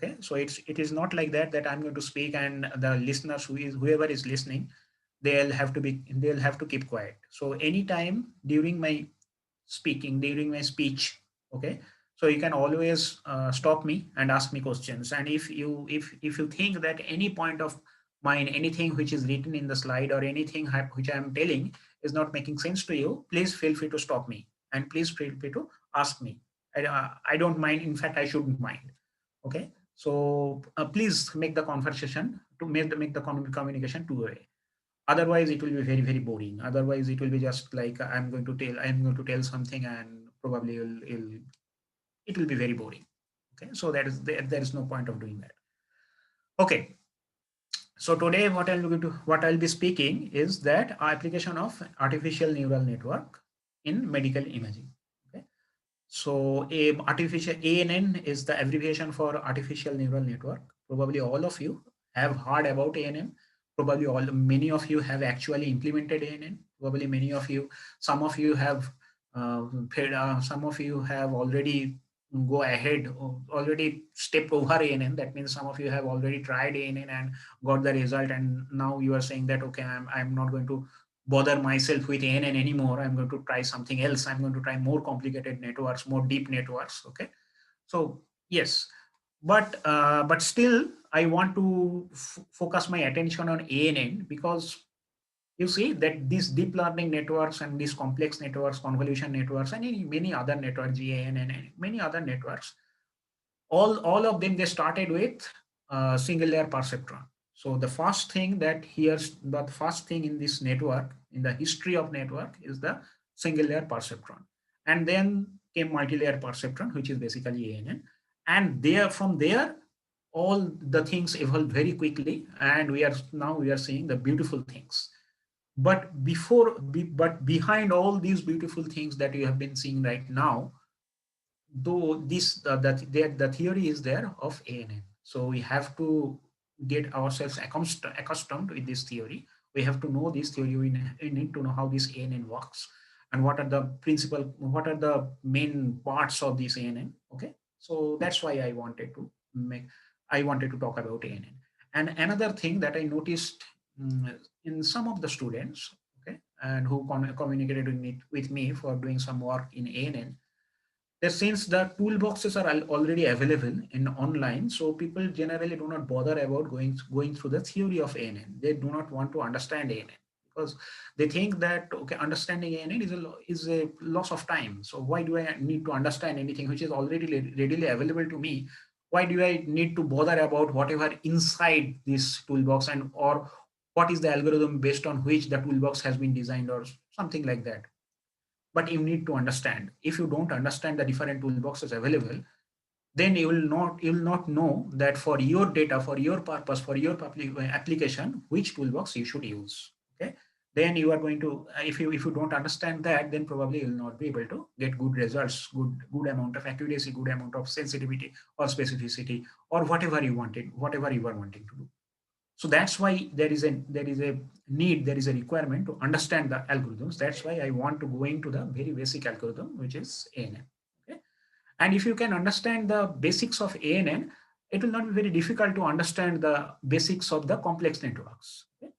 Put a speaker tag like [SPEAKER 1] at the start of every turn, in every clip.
[SPEAKER 1] Okay, so it is not like that I'm going to speak and the listeners whoever is listening, they'll have to keep quiet. So anytime during my during my speech, okay, so you can always stop me and ask me questions. And if you think that any point of mine, anything which is written in the slide or anything which I am telling is not making sense to you, please feel free to stop me and please feel free to ask me. I don't mind. In fact, I shouldn't mind. Okay, so please make the conversation to make the communication two-way. Otherwise it will be very very boring. Otherwise it will be just like I'm going to tell something and probably it will be very boring. Okay, so there is no point of doing that. Okay, so today what I'll be speaking is that application of artificial neural network in medical imaging. Okay, so a artificial ANN is the abbreviation for artificial neural network. Probably all of you have heard about ANN. Probably many of you have actually implemented ANN. Probably some of you have, some of you have already go ahead, already stepped over ANN. That means some of you have already tried ANN and got the result, and now you are saying that okay, I'm not going to bother myself with ANN anymore. I'm going to try something else. I'm going to try more complicated networks, more deep networks. Okay, so yes, but still, I want to focus my attention on ANN because you see that these deep learning networks and these complex networks, convolution networks, and many other networks, GAN and many other networks, all of them they started with single layer perceptron. So the first thing the first thing in this network, in the history of network, is the single layer perceptron, and then came multi-layer perceptron, which is basically ANN, and from there all the things evolved very quickly, and we are seeing the beautiful things. But behind all these beautiful things that you have been seeing right now, though the theory is there of ANN. So we have to get ourselves accustomed with this theory. We have to know this theory. We need to know how this ANN works and what are the main parts of this ANN. Okay, so that's why I wanted to talk about ANN. And another thing that I noticed in some of the students, okay, and who communicated with me for doing some work in ANN, that since the toolboxes are already available in online, so people generally do not bother about going through the theory of ANN. They do not want to understand ANN because they think that okay, understanding ANN is a loss of time. So why do I need to understand anything which is already readily available to me? Why do I need to bother about whatever inside this toolbox, and or what is the algorithm based on which the toolbox has been designed or something like that? But you need to understand. If you don't understand the different toolboxes available, then you will not know that for your data, for your purpose, for your public application, which toolbox you should use. Okay, then you are going to, if you don't understand that, then probably you will not be able to get good results, good amount of accuracy, good amount of sensitivity or specificity, or whatever you are wanting to do. So that's why there is a requirement to understand the algorithms. That's why I want to go into the very basic algorithm, which is ANN. Okay, and if you can understand the basics of ANN, it will not be very difficult to understand the basics of the complex networks. Okay?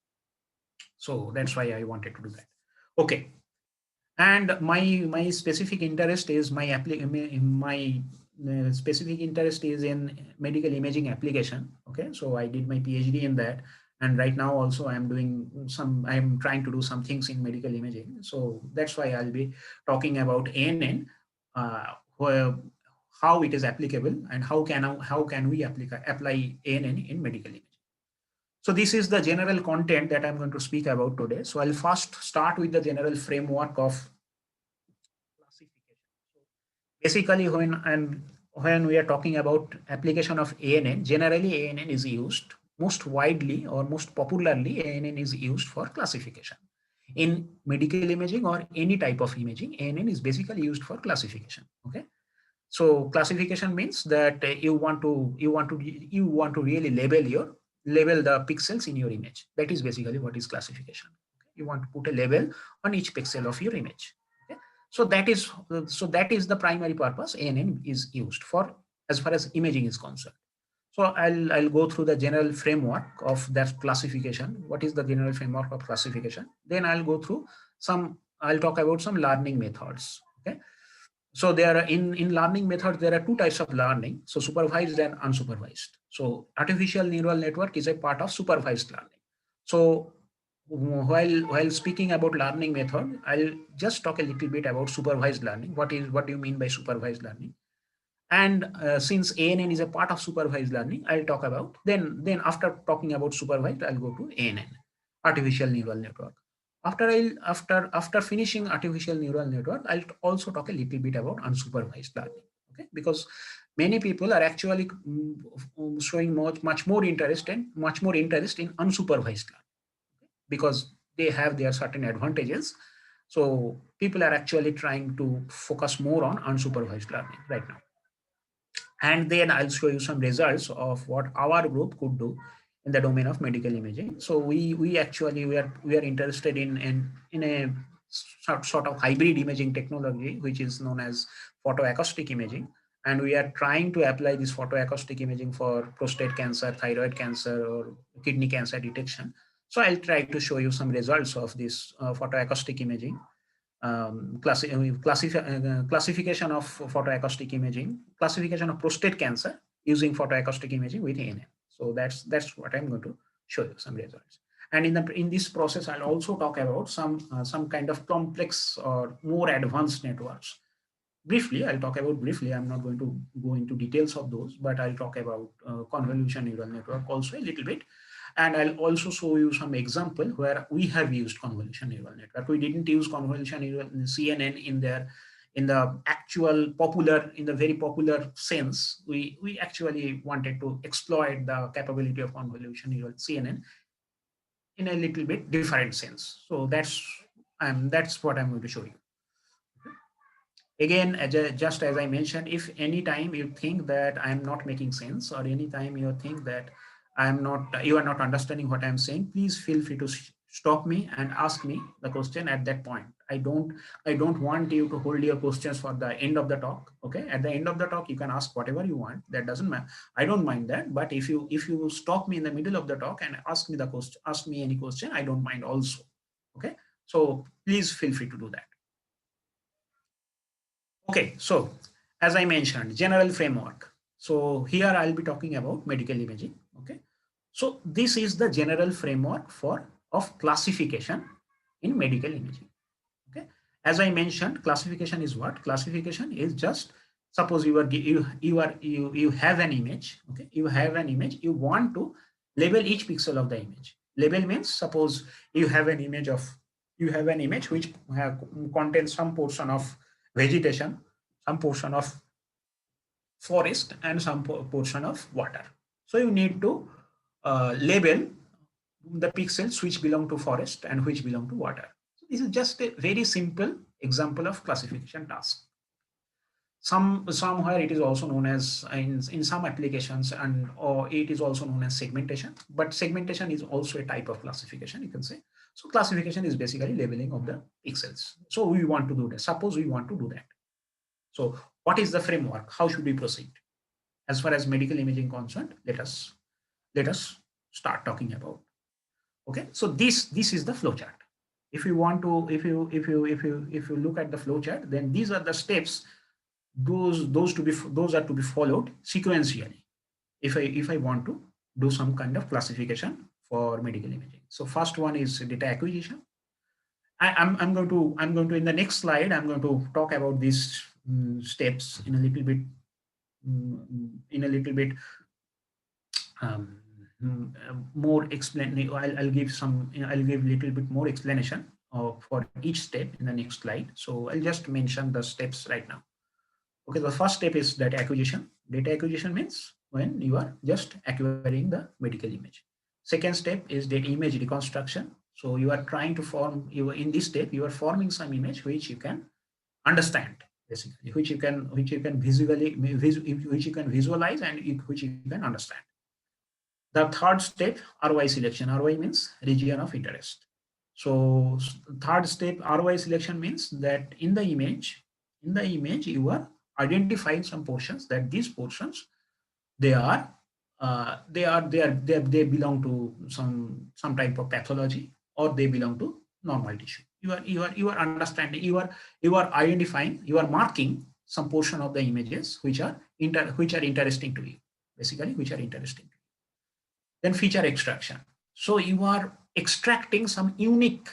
[SPEAKER 1] So that's why I wanted to do that. Okay, and my specific interest is my specific interest is in medical imaging application. Okay, so I did my PhD in that, and right now also I'm trying to do some things in medical imaging. So that's why I'll be talking about ANN, where, how it is applicable, and how can we apply ANN in medical imaging. So this is the general content that I'm going to speak about today. So I'll first start with the general framework of classification. So basically, when we are talking about application of ANN, generally ANN is used most widely or most popularly. ANN is used for classification. In medical imaging or any type of imaging, ANN is basically used for classification. Okay. So classification means that you want to really label the pixels in your image. That is basically what is classification. Okay? You want to put a label on each pixel of your image. Okay? So that is the primary purpose ANN is used for as far as imaging is concerned. So I'll go through the general framework of that classification. What is the general framework of classification? Then I'll talk about some learning methods. Okay. So there are in learning methods, there are two types of learning. So supervised and unsupervised. So artificial neural network is a part of supervised learning. So while speaking about learning method, I'll just talk a little bit about supervised learning. What do you mean by supervised learning? And since ANN is a part of supervised learning, I'll talk about then after talking about supervised, I'll go to ANN, artificial neural network. After finishing artificial neural network, I'll also talk a little bit about unsupervised learning. Okay, because many people are actually showing much more interest in unsupervised learning because they have their certain advantages. So people are actually trying to focus more on unsupervised learning right now. And then I'll show you some results of what our group could do in the domain of medical imaging. So we are interested in a sort of hybrid imaging technology, which is known as photoacoustic imaging. And we are trying to apply this photoacoustic imaging for prostate cancer, thyroid cancer, or kidney cancer detection. So I'll try to show you some results of this photoacoustic imaging, classification of photoacoustic imaging, classification of prostate cancer using photoacoustic imaging with ANN. So that's what I'm going to show you some results. And in this process, I'll also talk about some kind of complex or more advanced networks. Briefly, I'll talk about briefly. I'm not going to go into details of those, but I'll talk about convolution neural network also a little bit. And I'll also show you some example where we have used convolution neural network. We didn't use convolution neural CNN in the actual popular, in the very popular sense. We actually wanted to exploit the capability of convolution neural CNN in a little bit different sense. So that's what I'm going to show you. Again, just as I mentioned, if any time you think that I'm not making sense, or any time you think that you are not understanding what I'm saying, please feel free to stop me and ask me the question at that point. I don't want you to hold your questions for the end of the talk. Okay, at the end of the talk, you can ask whatever you want. That doesn't matter. I don't mind that. But if you stop me in the middle of the talk and ask me any question, I don't mind also. Okay, so please feel free to do that. Okay, so as I mentioned, general framework. So here I'll be talking about medical imaging. Okay, so this is the general framework of classification in medical imaging. Okay, as I mentioned, classification is what? Classification is just, suppose you have an image. Okay, you have an image. You want to label each pixel of the image. Label means, suppose you have an image which contains some portion of vegetation, some portion of forest, and some portion of water. So you need to label the pixels which belong to forest and which belong to water. So this is just a very simple example of classification task. Somewhere it is also known as, in some applications, and or it is also known as segmentation. But segmentation is also a type of classification, you can say. So classification is basically labeling of the pixels. So we want to do that. Suppose we want to do that. So what is the framework? How should we proceed? As far as medical imaging concerned, let us start talking about. Okay, so this is the flowchart. If you want to, if you look at the flowchart, then these are the steps. Those are to be followed sequentially. If I want to do some kind of classification for medical imaging. So first one is data acquisition. I'm going to in the next slide, I'm going to talk about these steps in a little bit, um, more explain. I'll give little bit more explanation for each step in the next slide. So I'll just mention the steps right now. Okay, the first step is data acquisition. Data acquisition means when you are just acquiring the medical image. Second step is data image reconstruction. So you are trying to in this step, you are forming some image which you can understand, basically, which you can visualize, and which you can understand. The third step, ROI selection. ROI means region of interest. So third step, ROI selection means that in the image, you are identifying some portions, that these portions, they are they belong to some type of pathology, or they belong to normal tissue. You are understanding, you are identifying, you are marking some portion of the images which are interesting to you, basically, which are interesting to you. Then feature extraction. So you are extracting some unique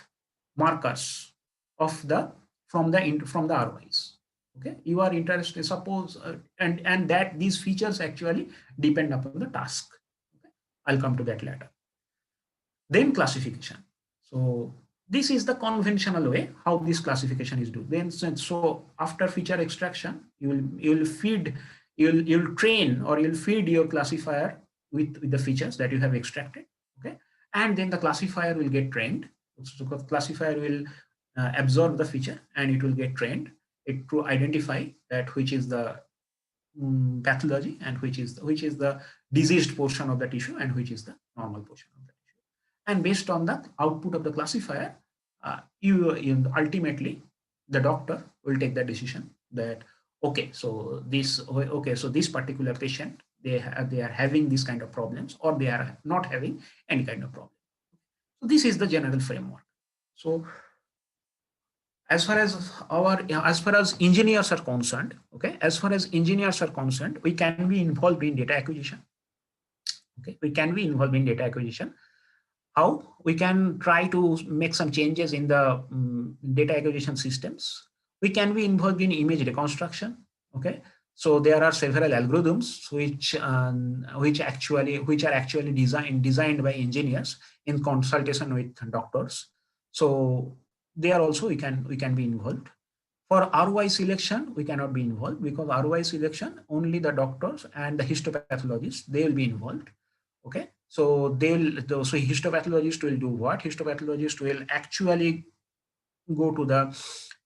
[SPEAKER 1] markers of the from the ROIs. Okay, you are interested, suppose, and that these features actually depend upon the task. Okay? I'll come to that later. Then classification. So this is the conventional way how this classification is done. Then so after feature extraction, you will feed, you'll train, or you'll feed your classifier with the features that you have extracted. Okay, and then the classifier will get trained. So the classifier will absorb the feature, and it will get trained it to identify that which is the pathology, and which is the diseased portion of the tissue, and which is the normal portion of the tissue. And based on the output of the classifier, you ultimately, the doctor will take the decision that, okay, so this particular patient, they are having this kind of problems, or they are not having any kind of problem. So this is the general framework. So as far as engineers are concerned, okay, as far as engineers are concerned, we can be involved in data acquisition. Okay, we can be involved in data acquisition. How? We can try to make some changes in the data acquisition systems. We can be involved in image reconstruction. Okay, so there are several algorithms which are actually designed by engineers in consultation with doctors. So there also we can be involved. For ROI selection, we cannot be involved, because ROI selection, only the doctors and the histopathologists, they will be involved. Okay, so so histopathologist will do what? Histopathologist will actually go to the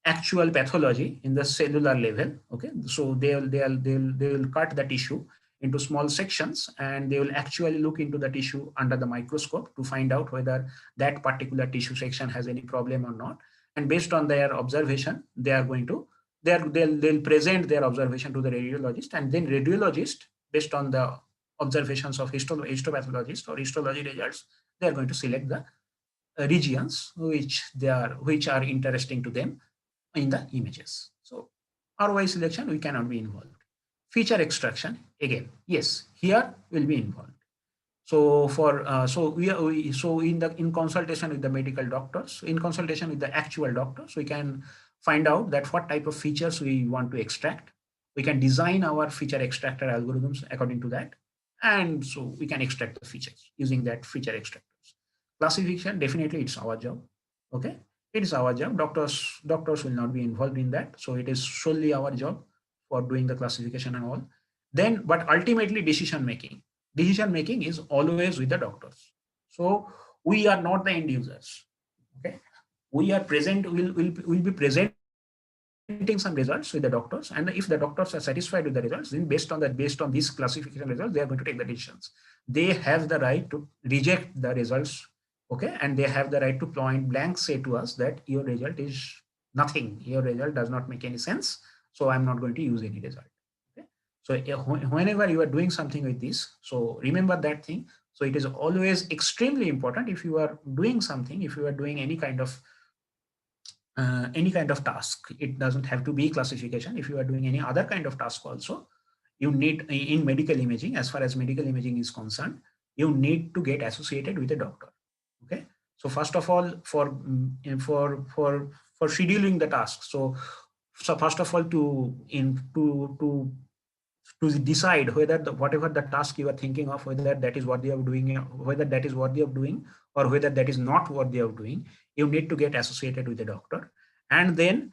[SPEAKER 1] actual pathology in the cellular level. Okay, so they will cut the tissue into small sections, and they will actually look into the tissue under the microscope to find out whether that particular tissue section has any problem or not. And based on their observation, they are going to they'll present their observation to the radiologist, and then radiologist, based on the observations of histopathologist or histology results, they are going to select the regions which are interesting to them in the images. So ROI selection, we cannot be involved. Feature extraction, again, yes, here will be involved. So for so in consultation with the medical doctors, in consultation with the actual doctors, we can find out that what type of features we want to extract. We can design our feature extractor algorithms according to that, and so we can extract the features using that feature extractors. Classification, definitely it's our job. Okay, it is our job. Doctors will not be involved in that, so it is solely our job for doing the classification and all. Then, but ultimately, decision making is always with the doctors. So we are not the end users. Okay, we are present, will be presenting some results with the doctors, and if the doctors are satisfied with the results, then based on these classification results, they are going to take the decisions. They have the right to reject the results. Okay, and they have the right to point blank say to us that your result is nothing, your result does not make any sense, so I'm not going to use any result. Okay, so whenever you are doing something with this, so remember that thing. So it is always extremely important, if you are doing something, if you are doing any kind of task, it doesn't have to be classification. If you are doing any other kind of task also, you need, in medical imaging, as far as medical imaging is concerned, you need to get associated with a doctor. Okay, so first of all, for scheduling the task, so first of all, to decide whether whatever the task you are thinking of, whether that is what they are doing, whether that is what they are doing, or whether that is not what they are doing, you need to get associated with the doctor. And then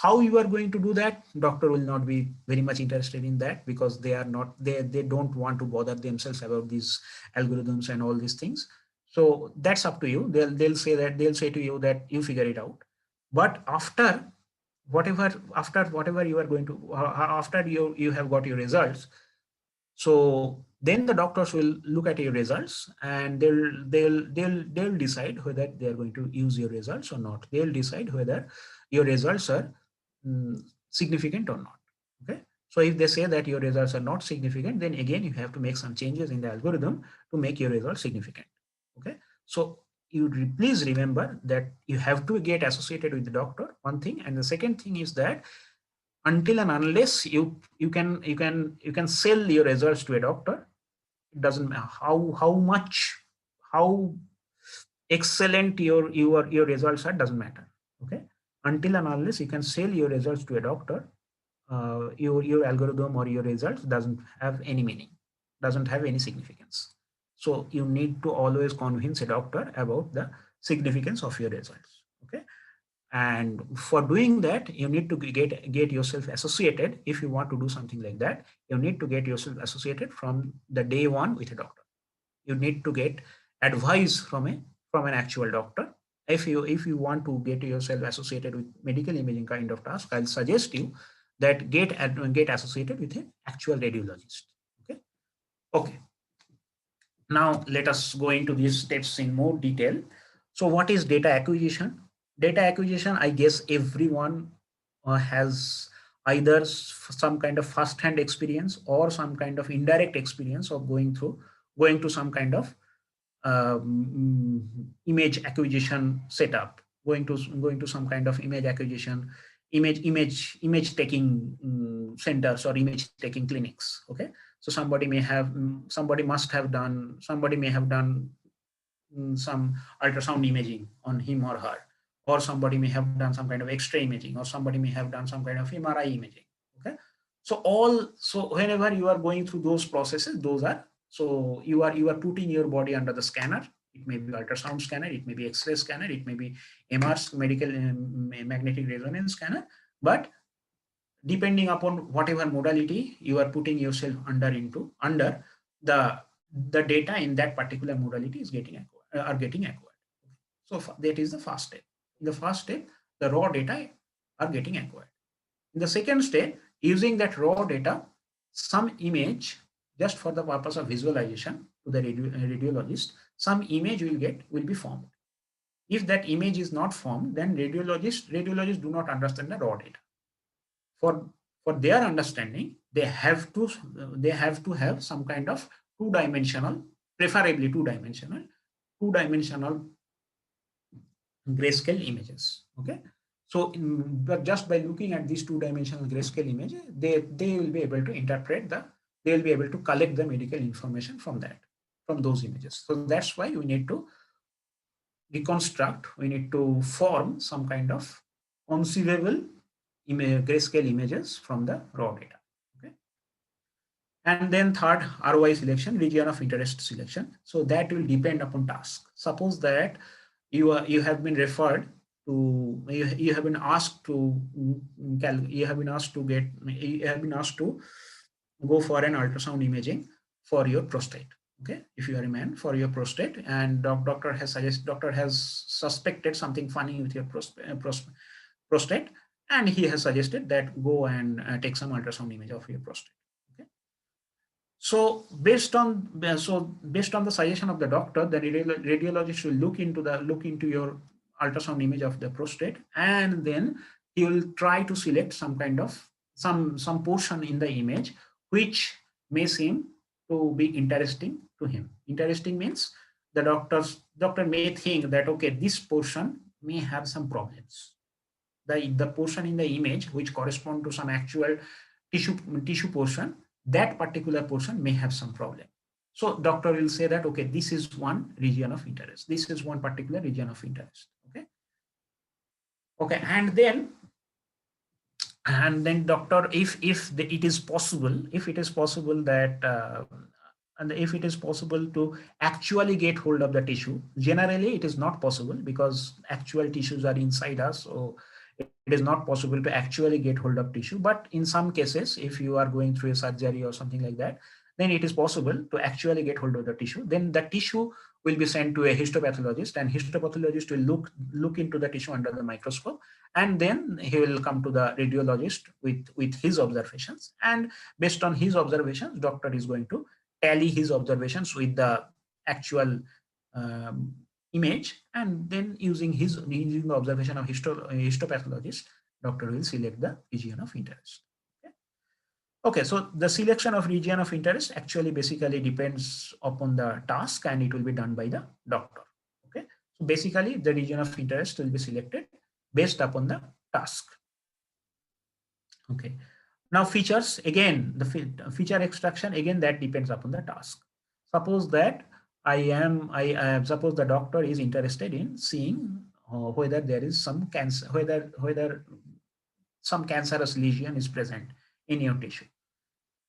[SPEAKER 1] how you are going to do that, doctor will not be very much interested in that, because they don't want to bother themselves about these algorithms and all these things. So that's up to you. They'll say to you that you figure it out. But after whatever you are going to, after you have got your results, so then the doctors will look at your results, and they'll decide whether they are going to use your results or not. They'll decide whether your results are significant or not. Okay, So if they say that your results are not significant, then again you have to make some changes in the algorithm to make your results significant. Okay, so please remember that you have to get associated with the doctor, one thing, and the second thing is that until and unless you can sell your results to a doctor, it doesn't matter how much, how excellent your results are, doesn't matter. Okay, until and unless you can sell your results to a doctor, your algorithm or your results doesn't have any meaning, doesn't have any significance. So you need to always convince a doctor about the significance of your results. Okay, and for doing that you need to get yourself associated. If you want to do something like that, you need to get yourself associated from the day one with a doctor. You need to get advice from an actual doctor. If you want to get yourself associated with medical imaging kind of task, I'll suggest you that get associated with an actual radiologist. Okay. Okay, now let us go into these steps in more detail. So what is data acquisition? Data acquisition, I guess everyone has either some kind of first hand experience or some kind of indirect experience of going to some kind of image acquisition setup, going to some kind of image acquisition, image taking centers or image taking clinics. Okay, so somebody may have done some ultrasound imaging on him or her, or somebody may have done some kind of X-ray imaging, or somebody may have done some kind of MRI imaging. Okay, so whenever you are going through those processes, those are, so you are putting your body under the scanner. It may be ultrasound scanner, it may be X-ray scanner, it may be MR, medical magnetic resonance scanner, but depending upon whatever modality you are putting yourself under the data in that particular modality is getting acquired. So that is the first step. In the first step, the raw data are getting acquired. In the second step, using that raw data, some image, just for the purpose of visualization to the radiologist, some image will be formed. If that image is not formed, then radiologists do not understand the raw data. For their understanding, they have to have some kind of two-dimensional, preferably two-dimensional grayscale images. Okay, so but just by looking at these two-dimensional grayscale images, they will be able to they will be able to collect the medical information from those images. So that's why we need to we need to form some kind of conceivable grayscale images from the raw data. Okay, and then third, ROI selection, region of interest selection. So that will depend upon task. Suppose that you have been referred to, you have been asked to you have been asked to go for an ultrasound imaging for your prostate. Okay, if you are a man, for your prostate, and doctor has suspected something funny with your prostate, and he has suggested that go and take some ultrasound image of your prostate. Okay, so based on the suggestion of the doctor, the radiologist will look into your ultrasound image of the prostate, and then he will try to select some kind of some portion in the image which may seem to be interesting to him. Interesting means the doctor may think that, okay, this portion may have some problems. The portion in the image which correspond to some actual tissue portion, that particular portion may have some problem. So doctor will say that, okay, this is one region of interest, this is one particular region of interest. Okay, okay, and then doctor, if it is possible that and if it is possible to actually get hold of the tissue. Generally it is not possible because actual tissues are inside us, so it is not possible to actually get hold of tissue. But in some cases, if you are going through a surgery or something like that, then it is possible to actually get hold of the tissue. Then the tissue will be sent to a histopathologist, and histopathologist will look into the tissue under the microscope, and then he will come to the radiologist with his observations, and based on his observations, doctor is going to tally his observations with the actual image, and then using the observation of histopathologist, doctor will select the region of interest. Okay. Okay, so the selection of region of interest actually basically depends upon the task, and it will be done by the doctor. Okay, so basically the region of interest will be selected based upon the task. Okay, now features, again the feature extraction, again that depends upon the task. Suppose that I suppose the doctor is interested in seeing whether there is some cancer, whether some cancerous lesion is present in your tissue.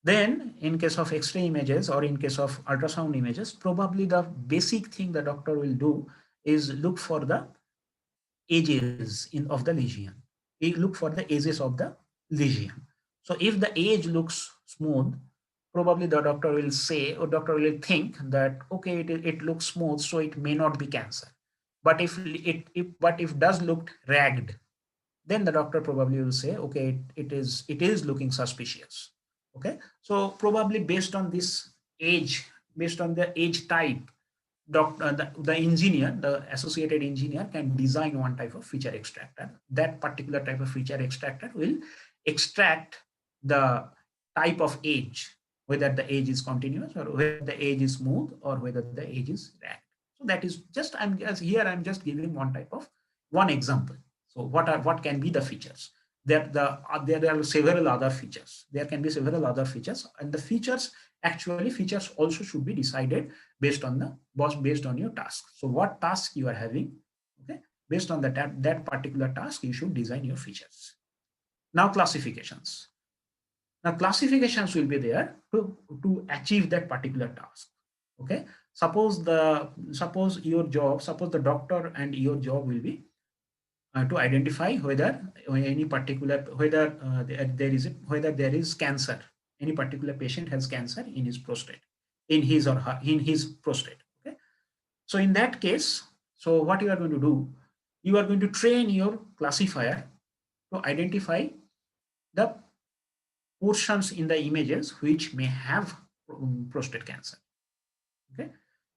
[SPEAKER 1] Then in case of X-ray images or in case of ultrasound images, probably the basic thing the doctor will do is look for the edges of the lesion. He look for the edges of the lesion. So if the edge looks smooth, probably the doctor will say, or doctor will think that, okay, it looks smooth, so it may not be cancer. But if does look ragged, then the doctor probably will say, okay, it is looking suspicious. Okay, so probably based on this age, based on the age type, the engineer, the associated engineer can design one type of feature extractor. That particular type of feature extractor will extract the type of age, whether the age is continuous or whether the age is smooth or whether the age is ragged. So that is just, I'm just giving one example. So what can be the features? There are several other features. There can be several other features, and the features also should be decided based on your task. So what task you are having, okay? Based on that particular task, you should design your features. Now classifications. Now classifications will be there to achieve that particular task. Okay. Suppose the doctor and your job will be to identify whether any particular whether there is cancer, any particular patient has cancer in his prostate, in his prostate. Okay, so in that case, so what you are going to do, you are going to train your classifier to identify the portions in the images which may have prostate cancer. Okay,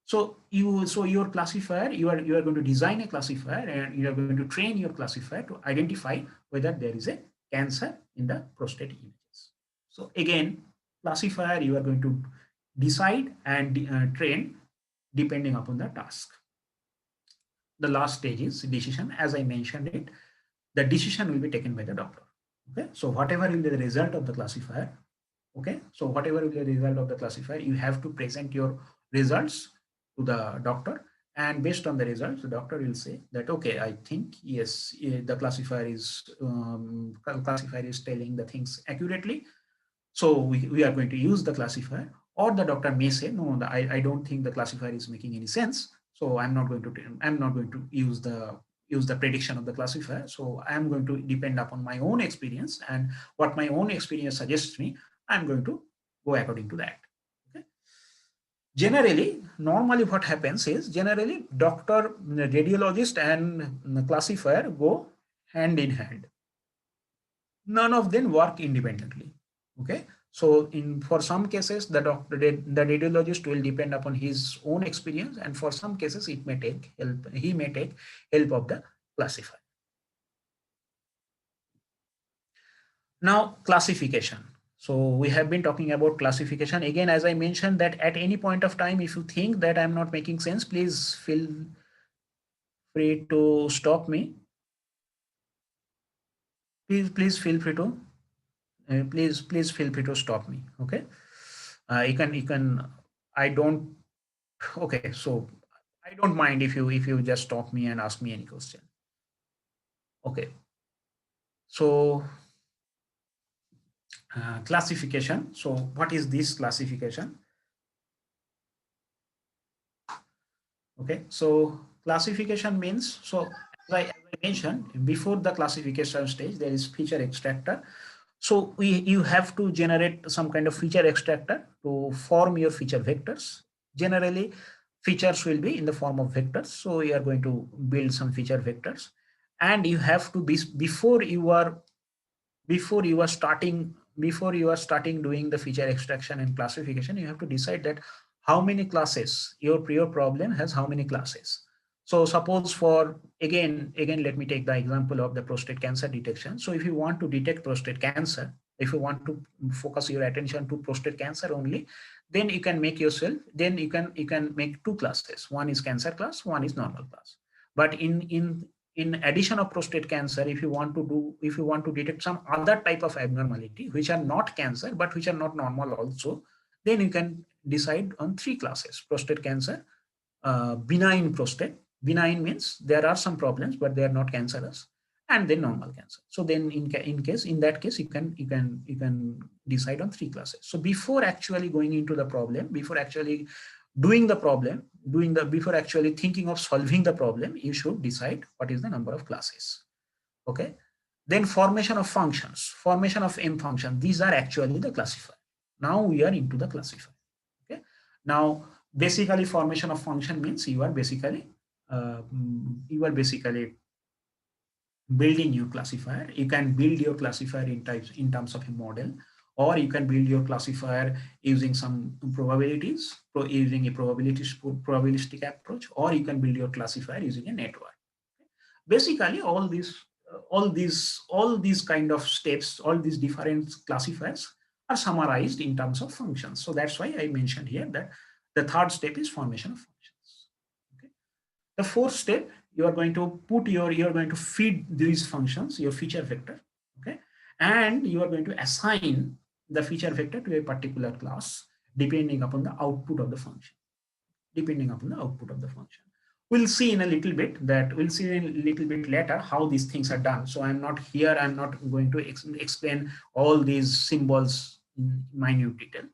[SPEAKER 1] so your classifier, you are going to design a classifier, and you are going to train your classifier to identify whether there is a cancer in the prostate images. So again, classifier you are going to decide and train depending upon the task. The last stage is decision. As I mentioned it, the decision will be taken by the doctor. Okay, so whatever will be the result of the classifier, okay, so whatever will be the result of the classifier, you have to present your results to the doctor, and based on the results, the doctor will say that, okay, I think yes, the classifier is telling the things accurately, so we are going to use the classifier. Or the doctor may say, no, I don't think the classifier is making any sense, so I'm not going to use the prediction of the classifier. So I'm going to depend upon my own experience, and what my own experience suggests me, I'm going to go according to that. Okay. Generally, normally what happens is, generally doctor, radiologist and classifier go hand in hand. None of them work independently. Okay, so for some cases the radiologist will depend upon his own experience, and for some cases he may take help of the classifier. Now classification. So we have been talking about classification. Again, as I mentioned, that at any point of time, if you think that I'm not making sense, please feel free to stop me. Please feel free to please feel free to stop me. Okay, you can I don't. Okay, so I don't mind if you just stop me and ask me any question. Okay, so classification. So what is this classification? Okay, so classification means, so as I mentioned, before the classification stage, there is feature extractor. So you have to generate some kind of feature extractor to form your feature vectors. Generally, features will be in the form of vectors. So you are going to build some feature vectors, and you have to be before you are starting doing the feature extraction and classification, you have to decide that how many classes your problem has, how many classes. So suppose for again let me take the example of the prostate cancer detection. So if you want to detect prostate cancer, if you want to focus your attention to prostate cancer only, then you can make yourself, then you can make two classes. One is cancer class, one is normal class. But in addition of prostate cancer, if you want to detect some other type of abnormality which are not cancer but which are not normal also, then you can decide on three classes: prostate cancer, benign prostate. Benign means there are some problems but they are not cancerous, and then normal cancer. So then in that case, you can decide on three classes. So before actually going into the problem, before actually doing the problem, before actually thinking of solving the problem, you should decide what is the number of classes. Okay. Then formation of functions, formation of M function. These are actually the classifier. Now we are into the classifier. Okay. Now basically formation of function means you are basically building your classifier. You can build your classifier in terms of a model, or you can build your classifier using some probabilities, using a probabilistic approach, or you can build your classifier using a network. Basically, all these kind of steps, all these different classifiers are summarized in terms of functions. So that's why I mentioned here that the third step is formation of functions. Okay. The fourth step, you are going to feed these functions your feature vector. Okay. And you are going to assign the feature vector to a particular class depending upon the output of the function. We'll see in a little bit later how these things are done. So I'm not going to explain all these symbols in minute detail.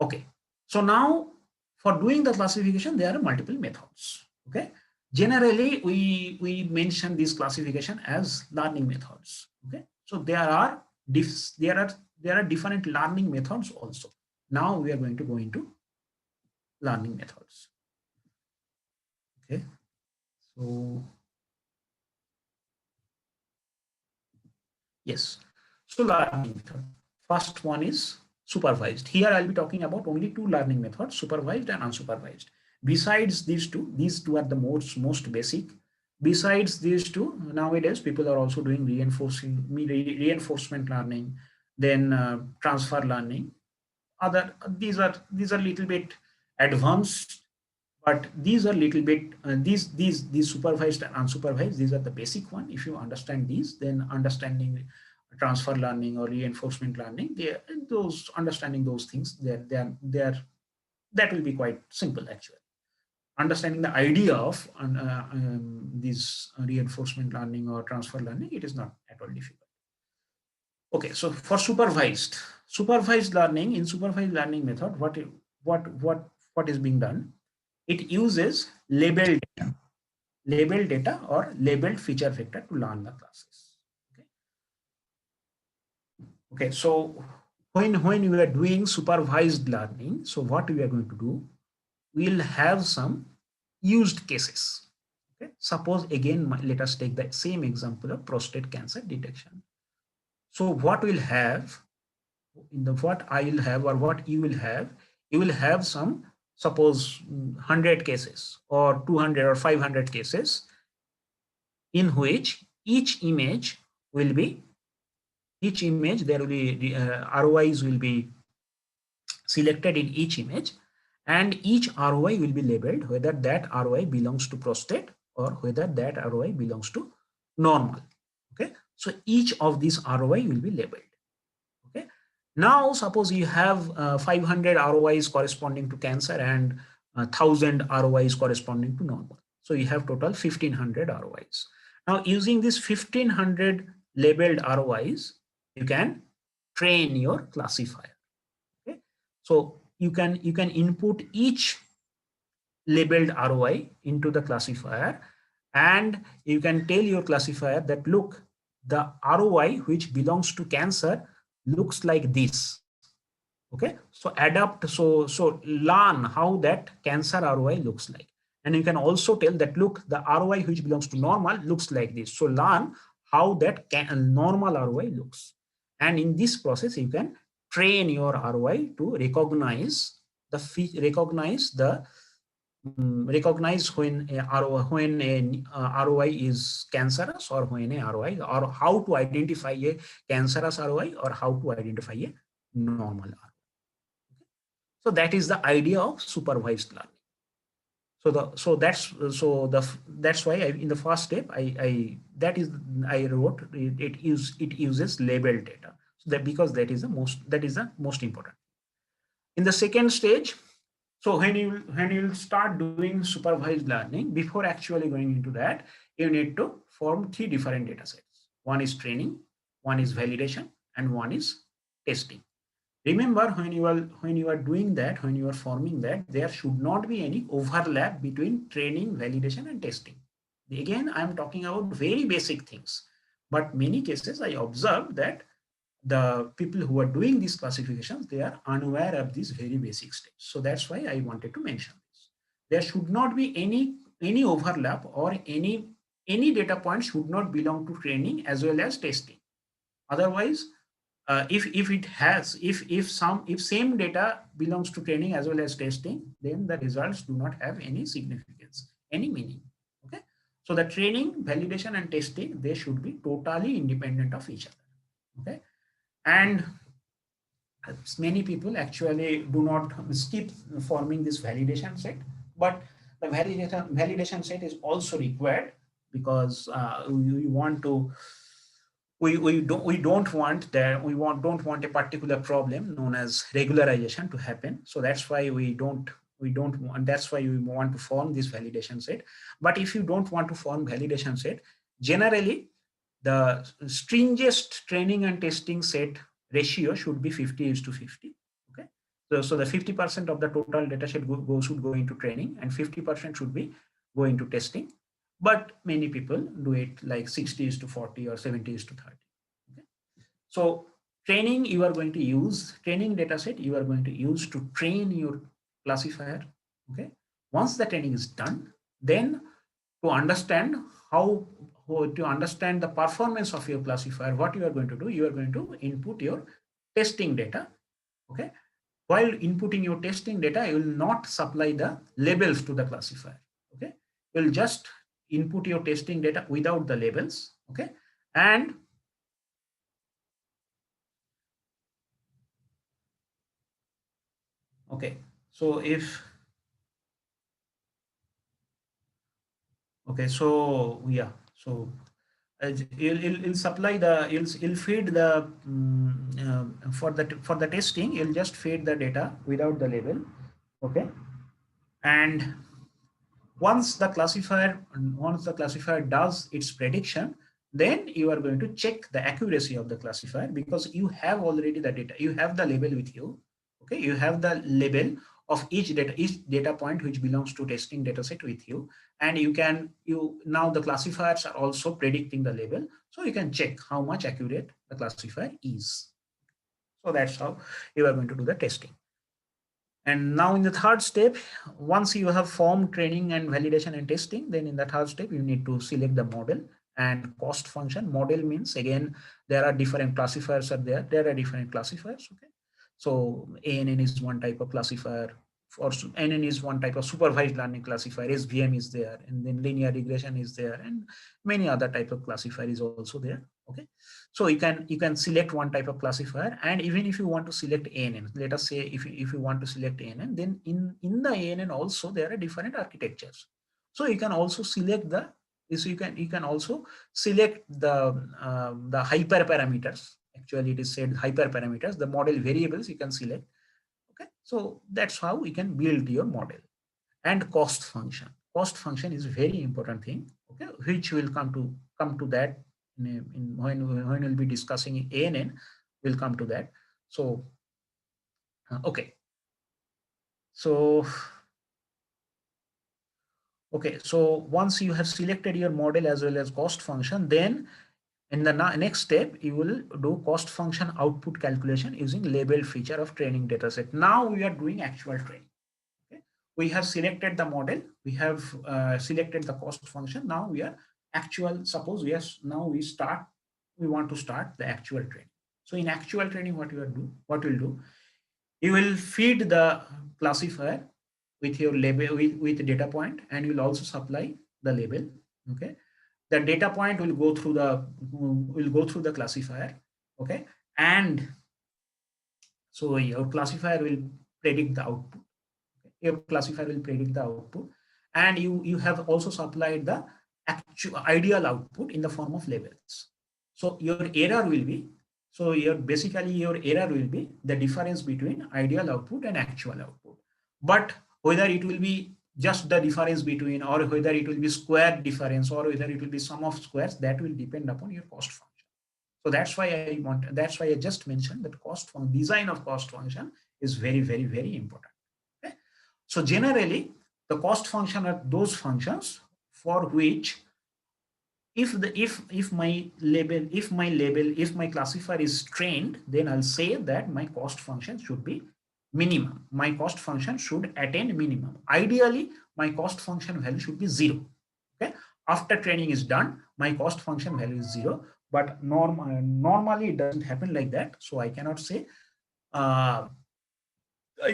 [SPEAKER 1] Okay. So now for doing the classification, there are multiple methods. Okay. Generally, we mention this classification as learning methods. Okay. So there are different learning methods also. Now we are going to go into learning methods. Okay. So yes. So learning method. First one is supervised. Here I'll be talking about only two learning methods, supervised and unsupervised. Besides these two are the most basic. Besides these two, nowadays people are also doing reinforcement learning, then transfer learning. These are little bit advanced, but these are little bit these supervised and unsupervised. These are the basic one. If you understand these, then understanding transfer learning or reinforcement learning, understanding those things, that will be quite simple actually. Understanding the idea of these reinforcement learning or transfer learning, it is not at all difficult. Okay, so for supervised learning, in supervised learning method, what is being done? It uses labeled data or labeled feature vector to learn the classes. Okay, so when we are doing supervised learning, so what we are going to do, we'll have some used cases. Okay, suppose again, let us take that same example of prostate cancer detection. So what we'll have what I will have or what you will have some, suppose 100 cases or 200 or 500 cases in which each image there will be ROIs will be selected in each image, and each ROI will be labeled whether that ROI belongs to prostate or whether that ROI belongs to normal. Okay, so each of these ROI will be labeled. Okay, now suppose you have 500 ROIs corresponding to cancer and 1000 ROIs corresponding to normal. So you have total 1500 ROIs. Now using this 1500 labeled ROIs, you can train your classifier. Okay, so you can input each labeled ROI into the classifier, and you can tell your classifier that look, the ROI which belongs to cancer looks like this. Okay, so learn how that cancer ROI looks like. And you can also tell that look, the ROI which belongs to normal looks like this. So learn how that normal ROI looks. And in this process, you can train your ROI to recognize the recognize when a ROI, when a ROI is cancerous or when a ROI, or how to identify a cancerous ROI or how to identify a normal ROI. So that is the idea of supervised learning. That's why in the first step I wrote it uses labeled data. So that, because that is the most important. In the second stage, so when you start doing supervised learning, before actually going into that, you need to form three different data sets. One is training, one is validation, and one is testing. Remember, when you are doing that, when you are forming that, there should not be any overlap between training, validation, and testing. Again, I am talking about very basic things, but many cases I observed that the people who are doing these classifications, they are unaware of these very basic steps. So that's why I wanted to mention this. There should not be any overlap, or any data point should not belong to training as well as testing. Otherwise, if it has if same data belongs to training as well as testing, then the results do not have any significance, any meaning. Okay, so the training, validation, and testing, they should be totally independent of each other. Okay, and many people actually do not skip forming this validation set, but the validation set is also required, because we want to we don't want that don't want a particular problem known as regularization to happen. So that's why we don't want that's why we want to form this validation set. But if you don't want to form validation set, generally the stringent training and testing set ratio should be 50:50. Okay, so the 50% of the total data set should go into training, and 50% should be go into testing. But many people do it like 60:40 or 70:30. Okay, so training, you are going to use training data set, you are going to use to train your classifier. Okay, once the training is done, then to understand how to understand the performance of your classifier, what you are going to do, you are going to input your testing data. Okay, while inputting your testing data, you will not supply the labels to the classifier. Okay, you will just input your testing data without the labels. Okay, and okay, so if okay, so yeah, so you'll supply the you'll feed the for the testing, you'll just feed the data without the label. Okay, and once the classifier does its prediction, then you are going to check the accuracy of the classifier, because you have already the data, you have the label with you. Okay, you have the label of each data point which belongs to testing data set with you, and you now the classifiers are also predicting the label, so you can check how much accurate the classifier is. So that's how you are going to do the testing. And now in the third step, once you have formed training and validation and testing, then in the third step, you need to select the model and cost function. Model means, again, there are different classifiers are there. There are different classifiers. Okay. So ANN is one type of classifier, or NN is one type of supervised learning classifier. SVM is there, and then linear regression is there, and many other type of classifier is also there. Okay, so you can select one type of classifier, and even if you want to select ANN, let us say if you want to select ANN, then in the ANN also there are different architectures. So you can also select you can also select the hyperparameters. Actually, it is said hyperparameters, the model variables you can select. Okay, so that's how we can build your model. And cost function is very important thing. Okay, which will come to that when we'll be discussing ANN, we'll come to that. So okay, so okay, so once you have selected your model as well as cost function, then in the next step, you will do cost function output calculation using labeled feature of training dataset. Now we are doing actual training. Okay, we have selected the model, we have selected the cost function. Now we are actual. Suppose now we want to start the actual training. So in actual training, what we'll do, you will feed the classifier with your label with data point, and you'll also supply the label. Okay, the data point will go through the classifier. Okay, and so your classifier will predict the output. Your classifier will predict the output, and you have also supplied the actual ideal output in the form of labels. So your error will be, so your basically your error will be the difference between ideal output and actual output. But whether it will be just the difference between, or whether it will be square difference, or whether it will be sum of squares, that will depend upon your cost function. So that's why I just mentioned that design of cost function is very important. Okay? So generally, the cost function are those functions for which, if my classifier is trained, then I'll say that my cost function should be minimum. My cost function should attain minimum. Ideally, my cost function value should be 0. Okay. After training is done, my cost function value is 0. But normally it doesn't happen like that. So I cannot say, I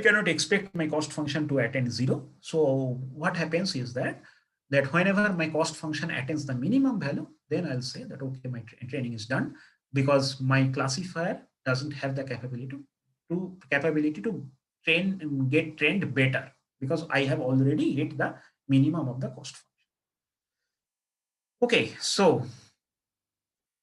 [SPEAKER 1] cannot expect my cost function to attain 0. So what happens is that whenever my cost function attains the minimum value, then I'll say that okay, my training is done, because my classifier doesn't have the capability to get trained better, because I have already hit the minimum of the cost function. Okay, so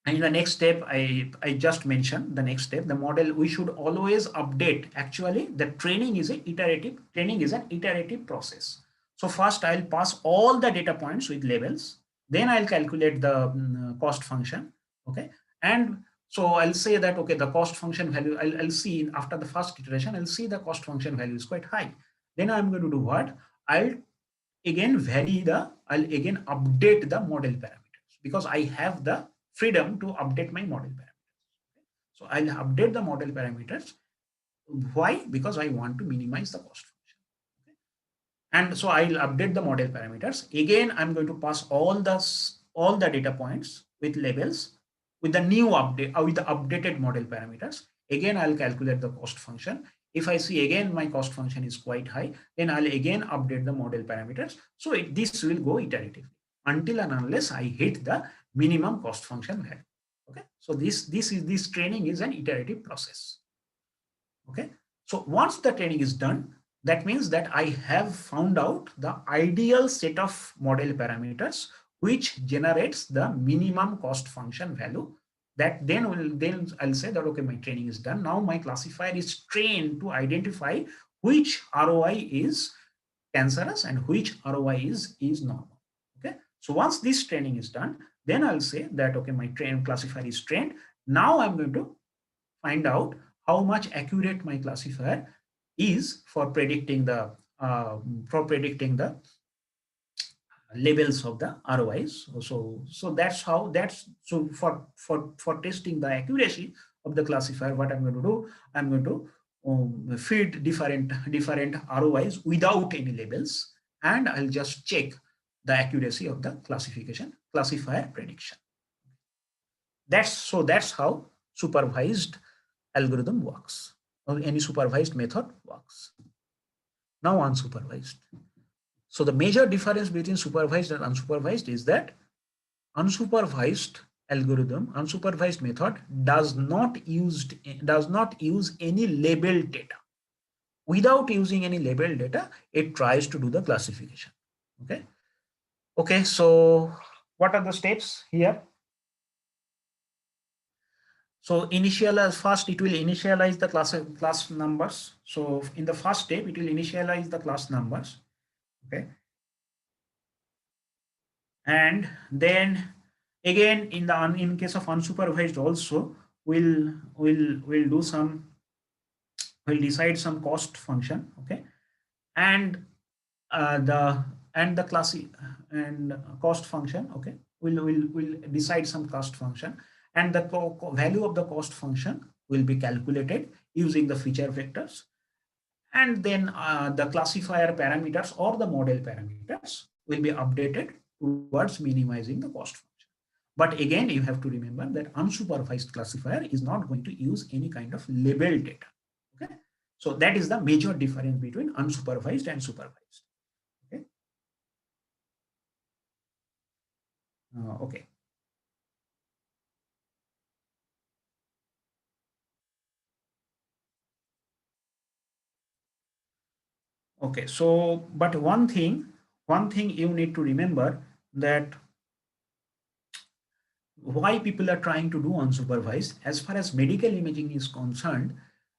[SPEAKER 1] in the next step, I just mentioned the next step, the model, we should always update. Actually, the training is an iterative process. So first I'll pass all the data points with labels, then I'll calculate the cost function. Okay. And so I'll say that, okay, the cost function value, I'll see after the first iteration, I'll see the cost function value is quite high. Then I'm going to do what? I'll again update the model parameters, because I have the freedom to update my model parameters. So I'll update the model parameters. Why? Because I want to minimize the cost function. Okay. And so I'll update the model parameters. Again, I'm going to pass all the data points with labels with the new update, with the updated model parameters. Again, I'll calculate the cost function. If I see again my cost function is quite high, then I'll again update the model parameters. So this will go iteratively until and unless I hit the minimum cost function value. Okay. So this training is an iterative process. Okay. So once the training is done, that means that I have found out the ideal set of model parameters which generates the minimum cost function value. That then I'll say that okay, my training is done. Now my classifier is trained to identify which ROI is cancerous and which ROI is normal. Okay. So once this training is done, then I'll say that okay, my classifier is trained. Now I'm going to find out how much accurate my classifier is for predicting the labels of the ROIs. So for testing the accuracy of the classifier, what I'm going to do, I'm going to feed different ROIs without any labels, and I'll just check the accuracy of the classifier prediction. That's how supervised algorithm works, or any supervised method works. Now unsupervised. So the major difference between supervised and unsupervised is that unsupervised method does not use any labeled data. Without using any labeled data, it tries to do the classification. Okay, so what are the steps here? So first it will initialize the class numbers. So in the first step, it will initialize the class numbers. Okay. And then again, in case of unsupervised also, we'll decide some cost function. Okay. And the class and cost function. Okay. We'll decide some cost function, and the value of the cost function will be calculated using the feature vectors, and then the classifier parameters or the model parameters will be updated towards minimizing the cost function. But again, you have to remember that unsupervised classifier is not going to use any kind of labeled data. Okay. So that is the major difference between unsupervised and supervised. Okay. Okay. Okay. So, but one thing you need to remember, that why people are trying to do unsupervised. As far as medical imaging is concerned,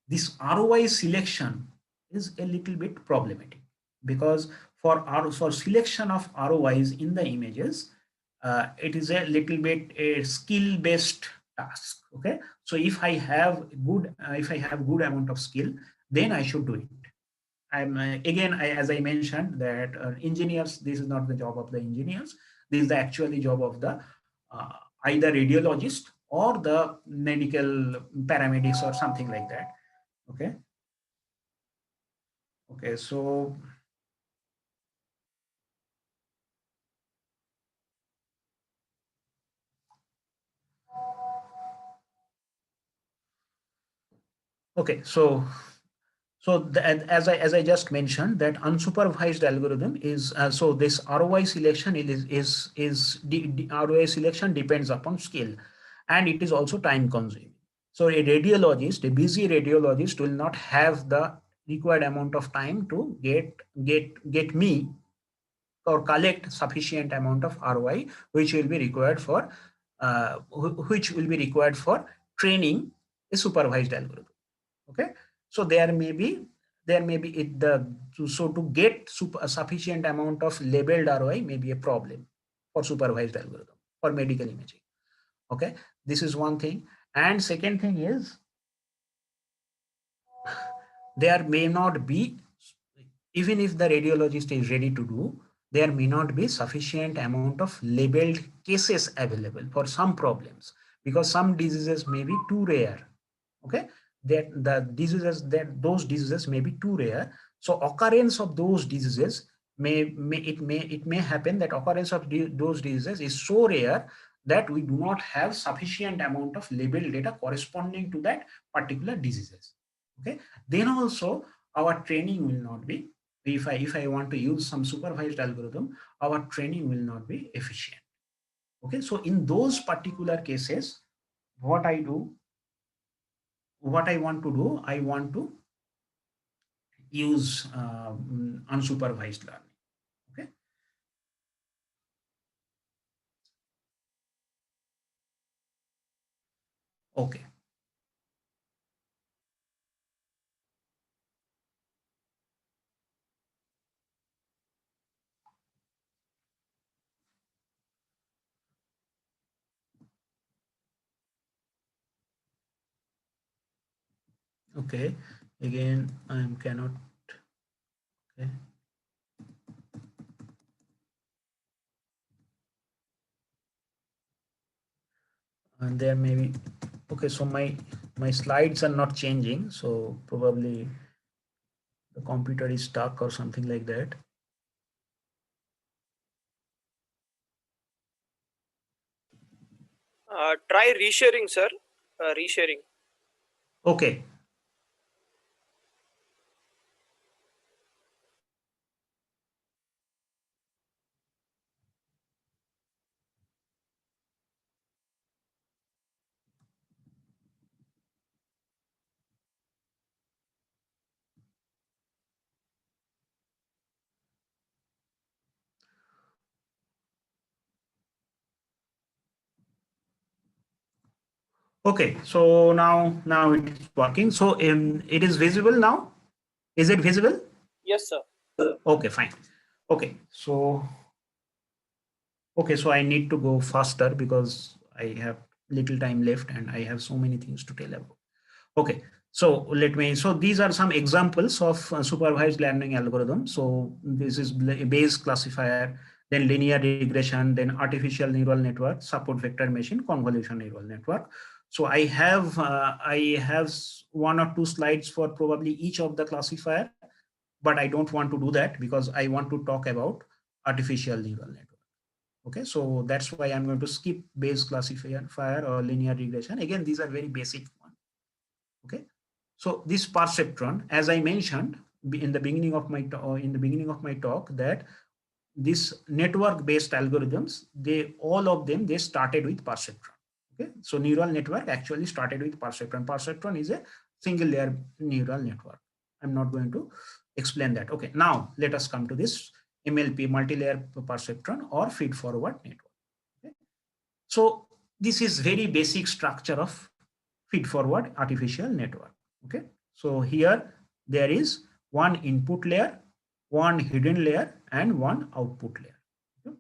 [SPEAKER 1] this ROI selection is a little bit problematic, because for selection of ROIs in the images, it is a little bit a skill based task. Okay, so if I have good amount of skill, then I should do it. I'm again, as I mentioned, that engineers, this is not the job of the engineers. This is the actually job of the uh, either radiologist or the medical paramedics or something like that. Okay. Okay. So okay. As I just mentioned, that unsupervised algorithm is so this ROI selection ROI selection depends upon skill, and it is also time consuming. So a busy radiologist will not have the required amount of time to get me or collect sufficient amount of ROI, which will be required for which will be required for training a supervised algorithm. Okay, so there may be it the so to get a sufficient amount of labeled ROI may be a problem for supervised algorithm for medical imaging. Okay, this is one thing. And second thing is, there may not be, even if the radiologist is ready to do, there may not be sufficient amount of labeled cases available for some problems, because some diseases may be too rare. Okay, that the diseases that those diseases may be too rare, so occurrence of those diseases it may happen that occurrence of those diseases is so rare that we do not have sufficient amount of labeled data corresponding to that particular diseases. Okay, then also our training will not be, if I want to use some supervised algorithm, our training will not be efficient. Okay, so in those particular cases, what I do, what I want to do, I want to use unsupervised learning. Okay. Okay. Okay. Again, I cannot. Okay. And there may be. Okay. So my slides are not changing. So probably the computer is stuck or something like that.
[SPEAKER 2] Try resharing, sir. Resharing.
[SPEAKER 1] Okay. Okay. So now it is working. So it is visible now. Is it visible?
[SPEAKER 2] Yes, sir.
[SPEAKER 1] Okay. Fine. Okay. So I need to go faster because I have little time left and I have so many things to tell about. Okay, so so these are some examples of supervised learning algorithm. So this is Bayes classifier, then linear regression, then artificial neural network, support vector machine, convolution neural network. So I have one or two slides for probably each of the classifier, but I don't want to do that because I want to talk about artificial neural network. Okay, so that's why I'm going to skip Bayes classifier or linear regression. Again, these are very basic one. Okay, So this perceptron, as I mentioned in the beginning of my talk, that this network based algorithms, they all of them, they started with perceptron. Okay, so neural network actually started with perceptron. Perceptron is a single layer neural network. I'm not going to explain that. Okay, now let us come to this MLP, multi-layer perceptron or feed forward network. Okay, so this is very basic structure of feed forward artificial network. Okay, so here there is one input layer, one hidden layer, and one output layer. Okay?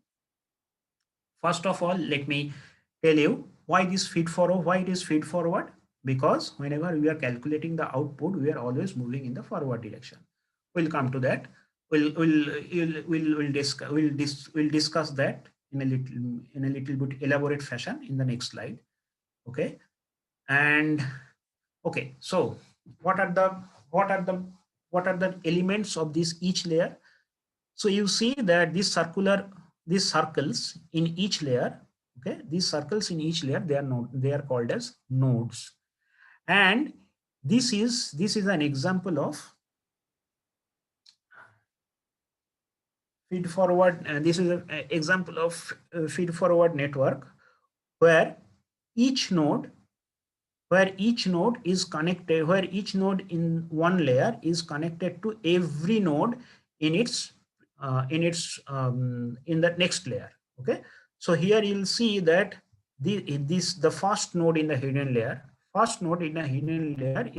[SPEAKER 1] First of all, let me tell you why this feed forward, why it is feed forward. Because whenever we are calculating the output, we are always moving in the forward direction. We'll come to that. We'll discuss that in a little bit elaborate fashion in the next slide. Okay, and okay, so what are the what are the what are the elements of this each layer? So you see that these circles in each layer, okay, these circles in each layer, they are called as nodes. And this is an example of feed forward. This is an example of feed forward network where each node is connected, where each node in one layer is connected to every node in its in the next layer. Okay, so here you'll see that the first node in the hidden layer,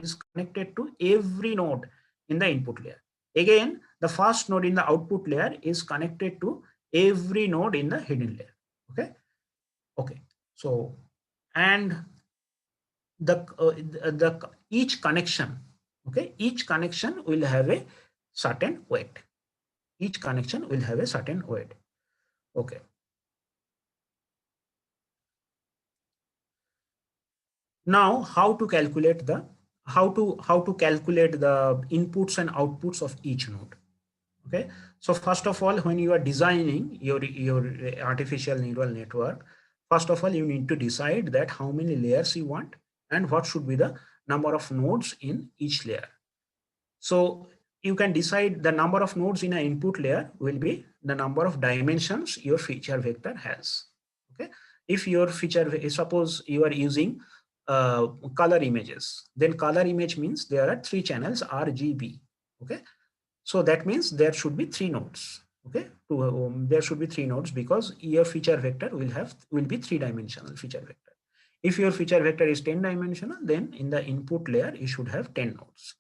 [SPEAKER 1] is connected to every node in the input layer. Again, the first node in the output layer is connected to every node in the hidden layer. Okay, okay, so and the each connection, okay, each connection will have a certain weight. Each connection will have a certain weight. Okay, now how to calculate the inputs and outputs of each node. Okay, so first of all, when you are designing your artificial neural network, first of all you need to decide that how many layers you want and what should be the number of nodes in each layer. So you can decide the number of nodes in an input layer will be the number of dimensions your feature vector has. Okay, if your suppose you are using color images, then color image means there are three channels RGB. Okay, so that means there should be three nodes. Okay, there should be three nodes because your feature vector will be three-dimensional feature vector. If your feature vector is 10-dimensional, then in the input layer you should have 10 nodes.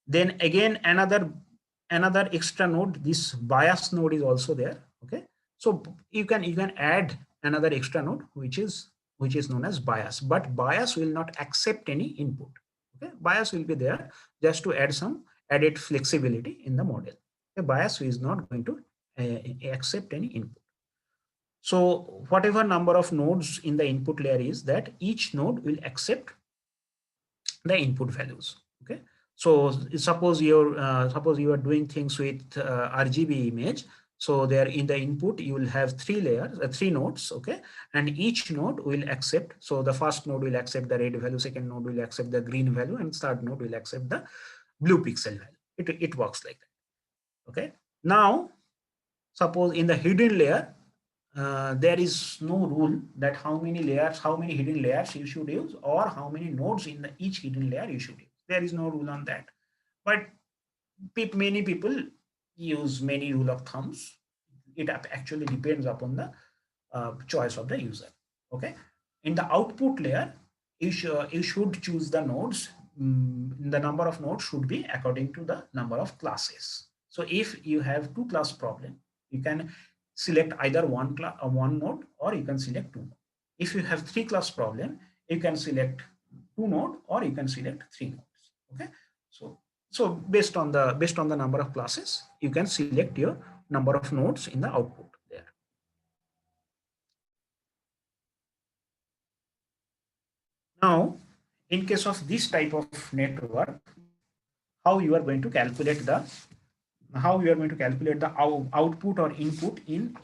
[SPEAKER 1] Then again another extra node, this bias node is also there. Okay, so you can add another extra node which is known as bias, but bias will not accept any input. Okay, bias will be there just to add some added flexibility in the model. A bias is not going to accept any input. So whatever number of nodes in the input layer is, that each node will accept the input values. Okay, so suppose you are doing things with RGB image. So there in the input you will have three layers, three nodes. Okay, and each node will accept. So the first node will accept the red value, second node will accept the green value, and third node will accept the blue pixel value. It works like that. Okay, now suppose in the hidden layer, there is no rule that how many hidden layers you should use, or how many nodes in each hidden layer you should use. There is no rule on that. But many people use many rule of thumbs. It actually depends upon the choice of the user. Okay. In the output layer, you should choose the nodes. The number of nodes should be according to the number of classes. So if you have two class problem, you can select either one node, or you can select two node. If you have three class problem, you can select two node, or you can select three nodes. Okay, so based on the number of classes, you can select your number of nodes in the output there. Now, in case of this type of network, how you are going to calculate the output or input in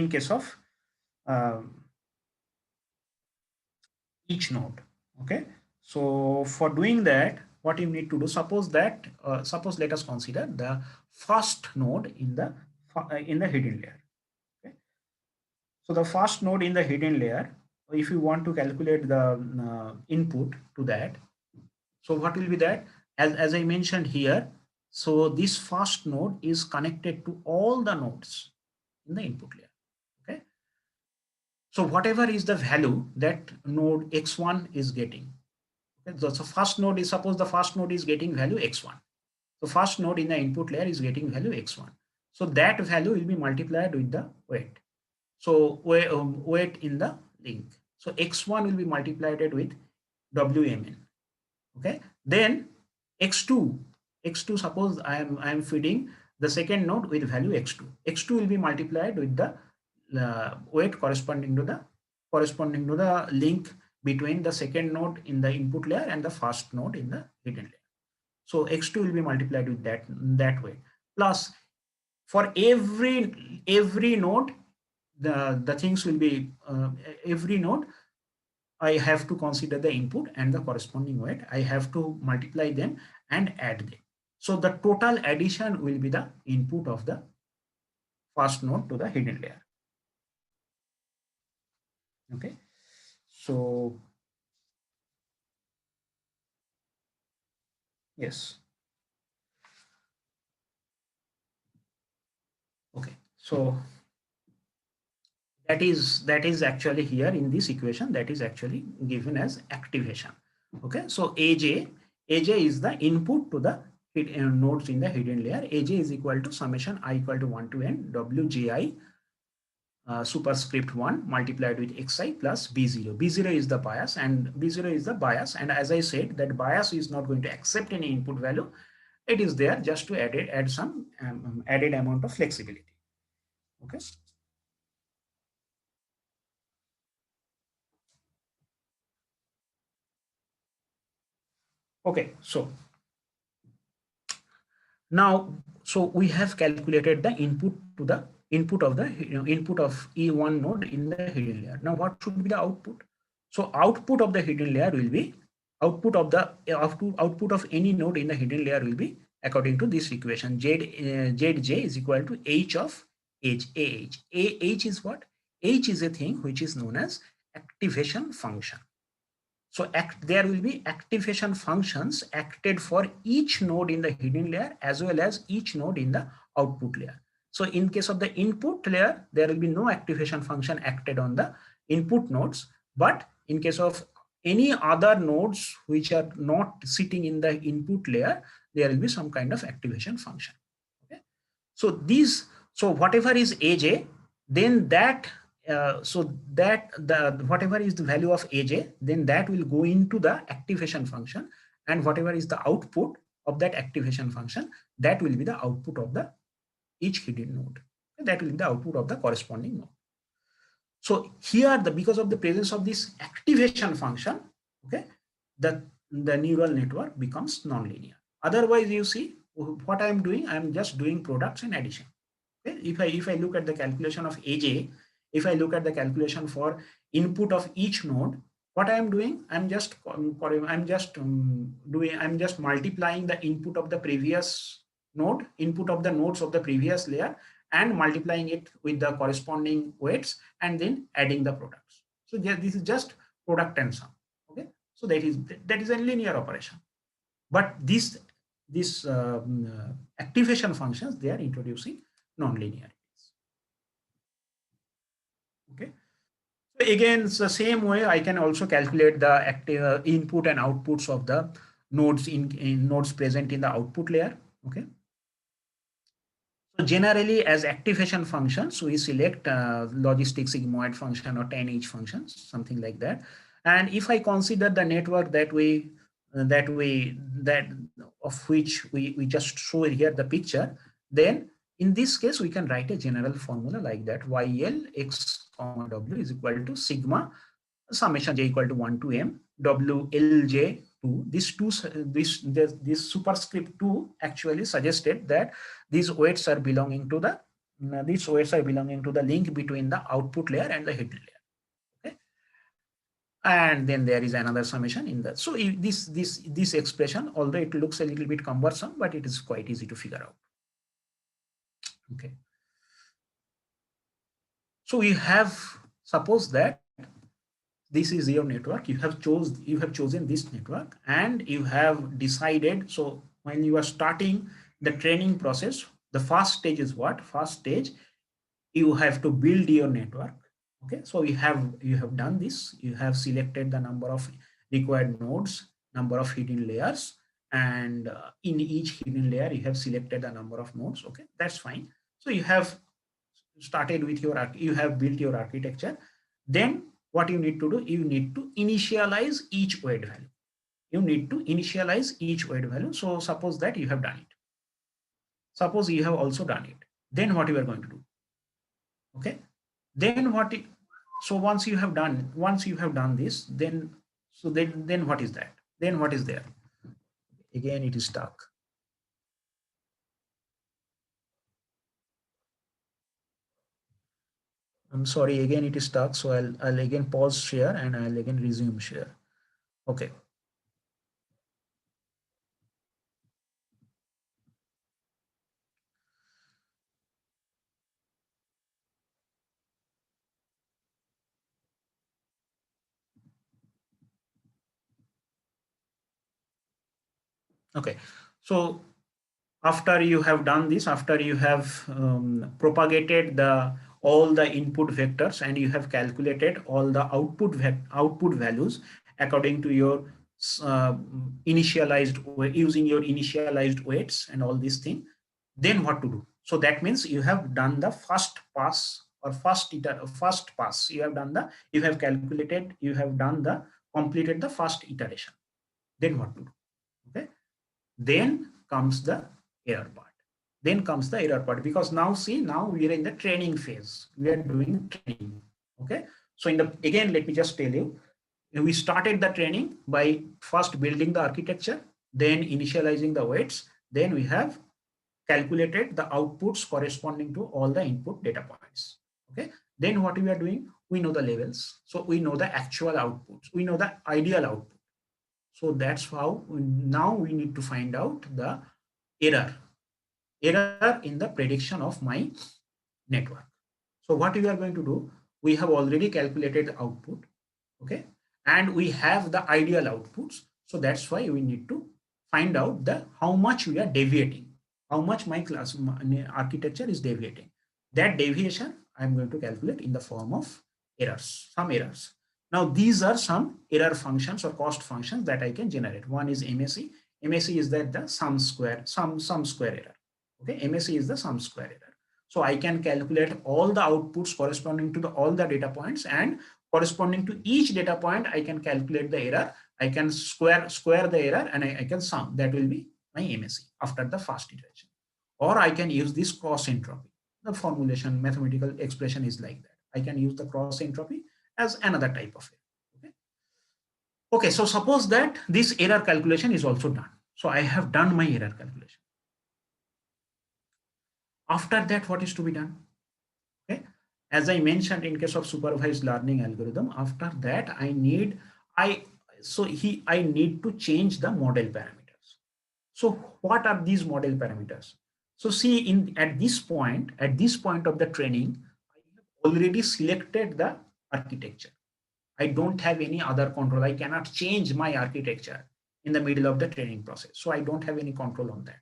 [SPEAKER 1] case of um, each node. Okay, so for doing that, what you need to do, suppose that suppose let us consider the first node in the hidden layer. Okay? So the first node in the hidden layer, if you want to calculate the input to that, so what will be that? As I mentioned here, so this first node is connected to all the nodes in the input layer. Okay. So whatever is the value that node x1 is getting. Okay. So first node is, suppose the first node is getting value x1. So first node in the input layer is getting value x1. So that value will be multiplied with the weight. So weight in the link. So x1 will be multiplied with wmn. Okay. Then x2 suppose I am feeding the second node with value x2 will be multiplied with the weight corresponding to the link between the second node in the input layer and the first node in the hidden layer. So x2 will be multiplied with that way. Plus for every node, the things will be every node I have to consider the input and the corresponding weight. I have to multiply them and add them. So the total addition will be the input of the first node to the hidden layer. Okay. So yes. Okay. So that is actually here in this equation, that is actually given as activation. Okay. So aj is the input to the nodes in the hidden layer. Aj is equal to summation I equal to 1 to n wji superscript 1 multiplied with xi plus b0. b0 is the bias, and b0 is the bias, and as I said, that bias is not going to accept any input value. It is there just to add some added amount of flexibility. Okay. Okay. So now, so we have calculated the input to the input of the input of E1 node in the hidden layer. Now, what should be the output? So output of the hidden layer will be output of any node in the hidden layer will be according to this equation. Zj is equal to h of h. H is what? H is a thing which is known as activation function. So there will be activation functions acted for each node in the hidden layer as well as each node in the output layer. So in case of the input layer, there will be no activation function acted on the input nodes. But in case of any other nodes which are not sitting in the input layer, there will be some kind of activation function. Okay. So whatever is aj, then that so that the whatever is the value of aj, then that will go into the activation function, and whatever is the output of that activation function, that will be the output of the each hidden node. That will be the output of the corresponding node. So here, because of the presence of this activation function, okay, the neural network becomes nonlinear. Otherwise, you see what I am doing, I am just doing products and addition. Okay? If I look at the calculation of aj, if I look at the calculation for input of each node, what I am doing, I'm just multiplying the input of the previous node, input of the nodes of the previous layer, and multiplying it with the corresponding weights, and then adding the products. So this is just product and sum. Okay, so that is a linear operation. But this activation functions, they are introducing non-linearities. Okay. So again, it's the same way I can also calculate the active input and outputs of the nodes in nodes present in the output layer. Okay. So generally, as activation functions, we select logistic sigmoid function or tan H functions, something like that. And if I consider the network that of which we just show here the picture, then in this case we can write a general formula like that: YL x comma W is equal to sigma summation j equal to 1 to m WLJ 2. This superscript 2 actually suggested that these weights are belonging to the link between the output layer and the hidden layer. Okay. and then there is another summation in that. So this expression, although it looks a little bit cumbersome, but it is quite easy to figure out. Okay. So you have, suppose that this is your network, you have chosen this network, and you have decided. So when you are starting the training process, the first stage is what? First stage, you have to build your network. Okay, so you have done this. You have selected the number of required nodes, number of hidden layers, and in each hidden layer you have selected the number of nodes. Okay, that's fine. So you have started with you have built your architecture. Then what you need to do, you need to initialize each weight value. You need to initialize each weight value. So suppose that you have done it. Suppose you have also done it. Then what you are going to do? Okay, then so once you have done this, then then what is that? Then what is there? Again it is stuck. I'm sorry, again it is stuck. So I'll again pause share and I'll again resume share. Okay. Okay. So after you have done this, after you have propagated all the input vectors, and you have calculated all the output values according to your uh, using your initialized weights and all these things, then what to do? So that means you have done the first pass, or first pass. You have calculated, you have done the completed the first iteration. Then what to do? Okay, then comes the error part. Then comes the error part, because now see, now we are in the training phase. We are doing training. Okay. So again, let me just tell you, we started the training by first building the architecture, then initializing the weights, then we have calculated the outputs corresponding to all the input data points. Okay. Then what we are doing, we know the levels. So we know the actual outputs. We know the ideal output. So that's how now we need to find out the error in the prediction of my network. So what we are going to do, we have already calculated the output. Okay, and we have the ideal outputs. So that's why we need to find out the how much we are deviating, how much my architecture is deviating. That deviation I'm going to calculate in the form of errors, some errors. Now these are some error functions or cost functions that I can generate. One is MSE. MSE is that the sum square error. Okay, MSE is the sum square error. So I can calculate all the outputs corresponding to all the data points, and corresponding to each data point I can calculate the error. I can square the error, and I can sum. That will be my MSE after the first iteration. Or I can use this cross entropy. The formulation mathematical expression is like that. I can use the cross entropy as another type of error. Okay. Okay, so suppose that this error calculation is also done. So I have done my error calculation. After that, what is to be done? Okay, as I mentioned, in case of supervised learning algorithm, after that I need I need to change the model parameters. So what are these model parameters? So see, at this point of the training, I have already selected the architecture. I don't have any other control. I cannot change my architecture in the middle of the training process. So I don't have any control on that.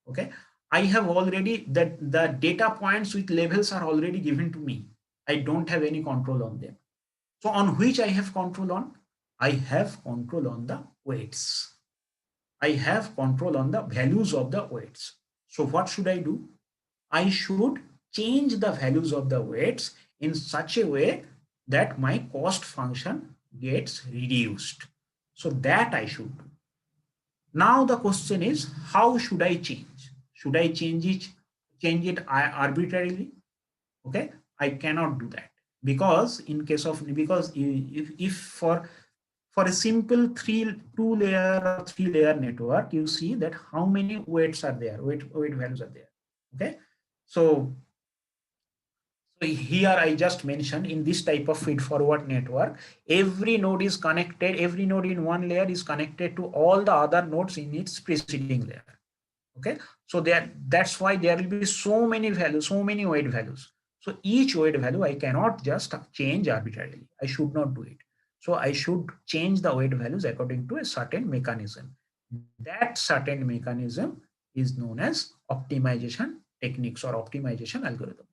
[SPEAKER 1] Okay, I have already the data points with labels are already given to me. I don't have any control on them. So on which I have control on? I have control on the weights. I have control on the values of the weights. So what should I do? I should change the values of the weights in such a way that my cost function gets reduced. So that I should do. Now the question is, how should I change? Should I change it arbitrarily? Okay, I cannot do that, because in case of, because if for a simple two layer or three layer network, you see that how many weights are there, weight values are there. Okay, so here I just mentioned in this type of feed forward network, every node is connected, every node in one layer is connected to all the other nodes in its preceding layer. Okay, so that's why there will be so many values, so many weight values. So each weight value I cannot just change arbitrarily. I should not do it. So I should change the weight values according to a certain mechanism. That certain mechanism is known as optimization techniques or optimization algorithm.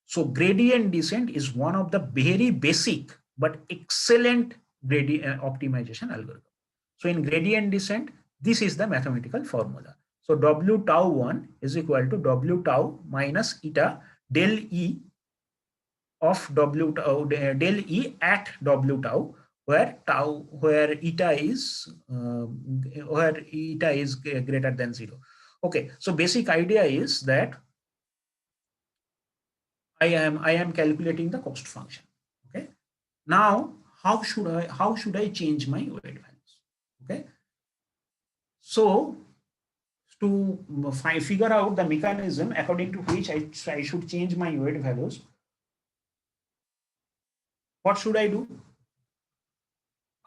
[SPEAKER 1] So gradient descent is one of the very basic but excellent gradient optimization algorithm. So in gradient descent, this is the mathematical formula. So W tau 1 is equal to W tau minus eta del E of W tau del E at W tau, where eta is greater than 0. Okay, so basic idea is that I am calculating the cost function. Okay. Now, how should I change my weight values? Okay. So to figure out the mechanism according to which I should change my weight values, what should I do?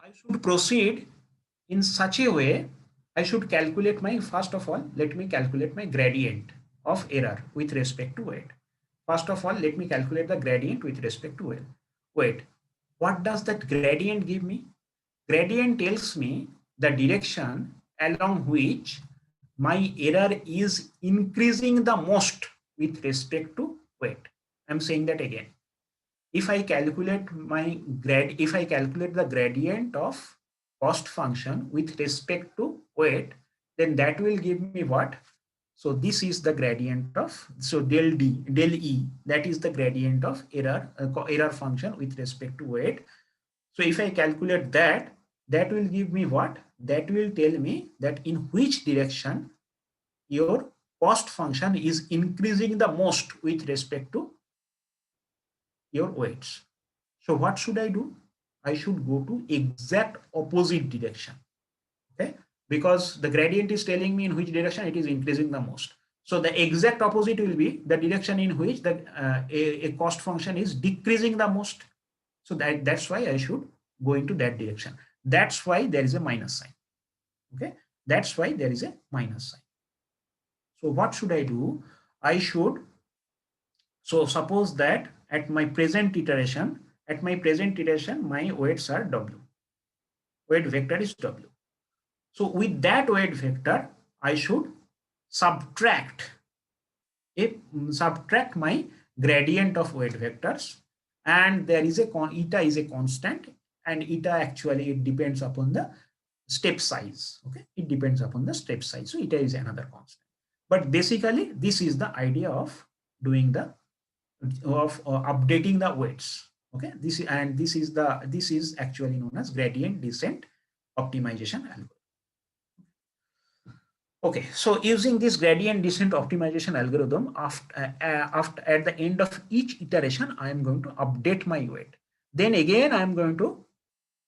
[SPEAKER 1] I should proceed in such a way. I should calculate my, first of all, let me calculate my gradient of error with respect to weight. First of all, let me calculate the gradient with respect to weight. What does that gradient give me? Gradient tells me the direction along which my error is increasing the most with respect to weight. I'm saying that again. If I calculate the gradient of cost function with respect to weight, then that will give me what? So this is the gradient of, so del E, that is the gradient of error function with respect to weight. So if I calculate that, that will give me what? That will tell me that in which direction your cost function is increasing the most with respect to your weights. So what should I do? I should go to exact opposite direction. Okay, because the gradient is telling me in which direction it is increasing the most. So the exact opposite will be the direction in which a cost function is decreasing the most. So that's why I should go into that direction. That's why there is a minus sign. Okay, that's why there is a minus sign. So what should I do? I should, so suppose that at my present iteration, my weights are W. Weight vector is W. So with that weight vector, I should subtract my gradient of weight vectors, and there is a eta is a constant, and eta actually it depends upon the step size. Okay, it depends upon the step size. So eta is another constant. But basically, this is the idea of doing the updating the weights. Okay, this is actually known as gradient descent optimization algorithm. Okay, so using this gradient descent optimization algorithm, after at the end of each iteration, I am going to update my weight. Then again, I am going to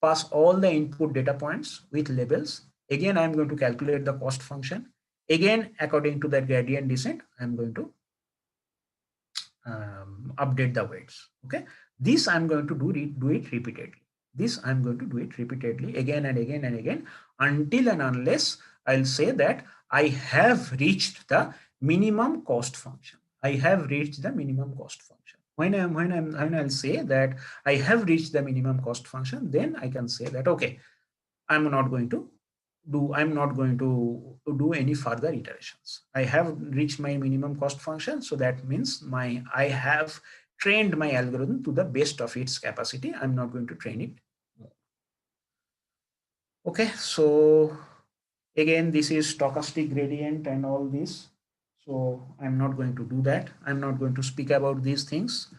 [SPEAKER 1] pass all the input data points with labels. Again, I am going to calculate the cost function. Again, according to that gradient descent, I am going to update the weights. Okay, this I'm going to do it repeatedly. This I'm going to do it repeatedly again and again and again until and unless I'll say that I have reached the minimum cost function. I have reached the minimum cost function. When I'll say that I have reached the minimum cost function, then I can say that okay, I'm not going to do any further iterations. I have reached my minimum cost function, so that means I have trained my algorithm to the best of its capacity. I'm not going to train it more. Okay, so again, this is stochastic gradient and all this. So I'm not going to do that. I'm not going to speak about these things.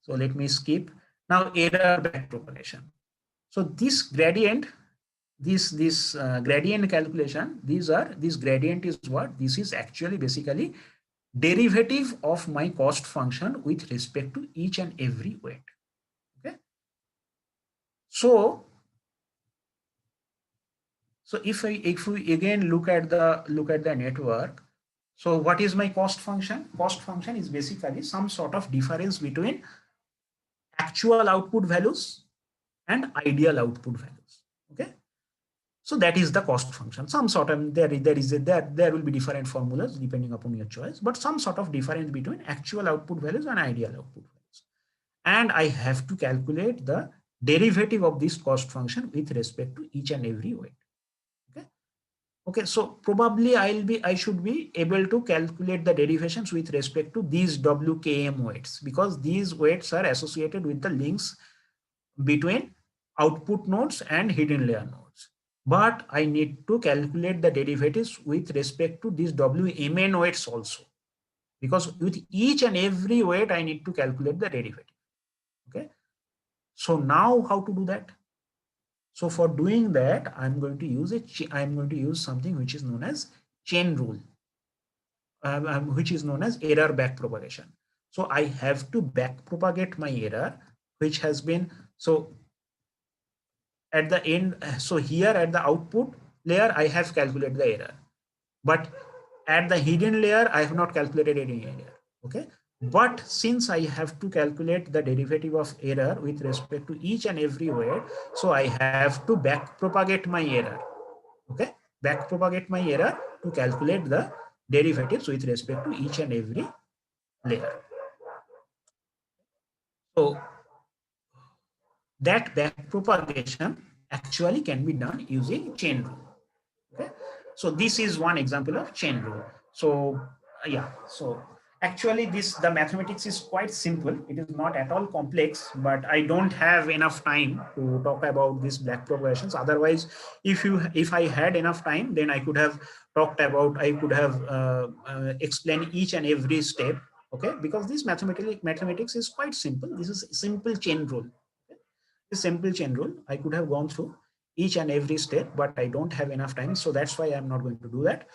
[SPEAKER 1] So let me skip. Now error backpropagation. So this gradient, this gradient calculation, this gradient is what? This is actually basically derivative of my cost function with respect to each and every weight. Okay. So if we again look at the network, so what is my cost function? Cost function is basically some sort of difference between actual output values and ideal output values. Okay, so that is the cost function. Some sort of there will be different formulas depending upon your choice, but some sort of difference between actual output values and ideal output values. And I have to calculate the derivative of this cost function with respect to each and every weight. Okay. Okay. So probably I should be able to calculate the derivations with respect to these WKM weights, because these weights are associated with the links between output nodes and hidden layer nodes. But I need to calculate the derivatives with respect to these WMN weights also, because with each and every weight I need to calculate the derivative. Okay. So now how to do that? So for doing that, I'm going to use something which is known as chain rule, which is known as error back propagation. So I have to back propagate my error, which has been, so at the end, so here at the output layer, I have calculated the error, but at the hidden layer, I have not calculated any error. Okay. But since I have to calculate the derivative of error with respect to each and every weight, so I have to back propagate my error. Okay. Back propagate my error to calculate the derivatives with respect to each and every layer. So that back propagation actually can be done using chain rule. Okay. So this is one example of chain rule. So yeah, so actually the mathematics is quite simple. It is not at all complex, but I don't have enough time to talk about these back propagations. Otherwise, if I had enough time, then I could have explained each and every step. Okay, because this mathematics is quite simple. This is simple chain rule. Okay? The simple chain rule, I could have gone through each and every step, but I don't have enough time, so that's why I'm not going to do that.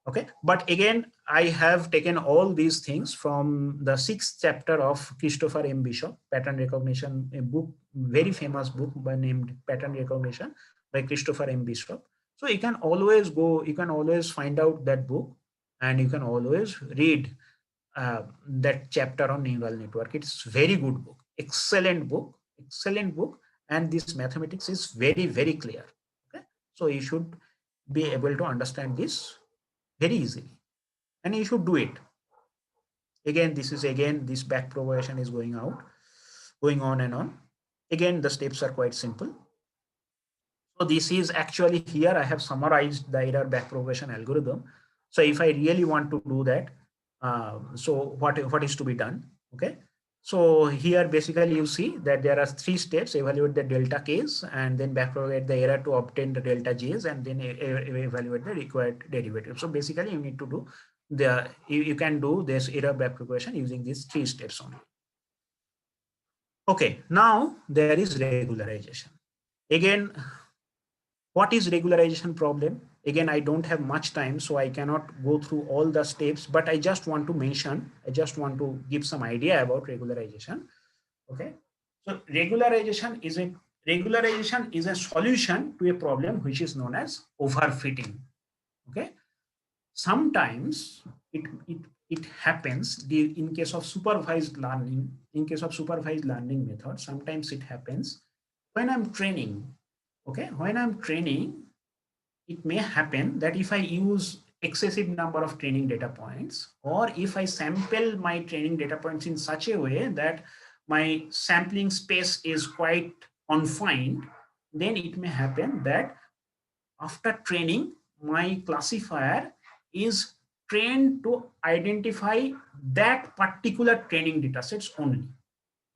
[SPEAKER 1] Okay, but again, I have taken all these things from the 6th chapter of Christopher M. Bishop, Pattern Recognition, a book, very famous book named Pattern Recognition by Christopher M. Bishop. So you can always find out that book, and you can always read that chapter on neural network. It's very good book, excellent book, and this mathematics is very, very clear. Okay, so you should be able to understand this very easily, and you should do it. Again, this back propagation is going on and on. Again, the steps are quite simple. So this is actually, here I have summarized the error back propagation algorithm. So if I really want to do that, so what is to be done? Okay. So here basically you see that there are 3 steps: evaluate the delta k's, and then backpropagate the error to obtain the delta j's, and then evaluate the required derivative. So basically you need to do you can do this error backpropagation using these 3 steps only. Okay, now there is regularization. Again, what is regularization problem? Again, I don't have much time, so I cannot go through all the steps, but I just want to give some idea about regularization. Okay. So regularization is a solution to a problem which is known as overfitting. Okay. Sometimes it happens in case of supervised learning, method. Sometimes it happens when I'm training. Okay. When I'm training, it may happen that if I use excessive number of training data points, or if I sample my training data points in such a way that my sampling space is quite confined, then it may happen that after training, my classifier is trained to identify that particular training data sets only.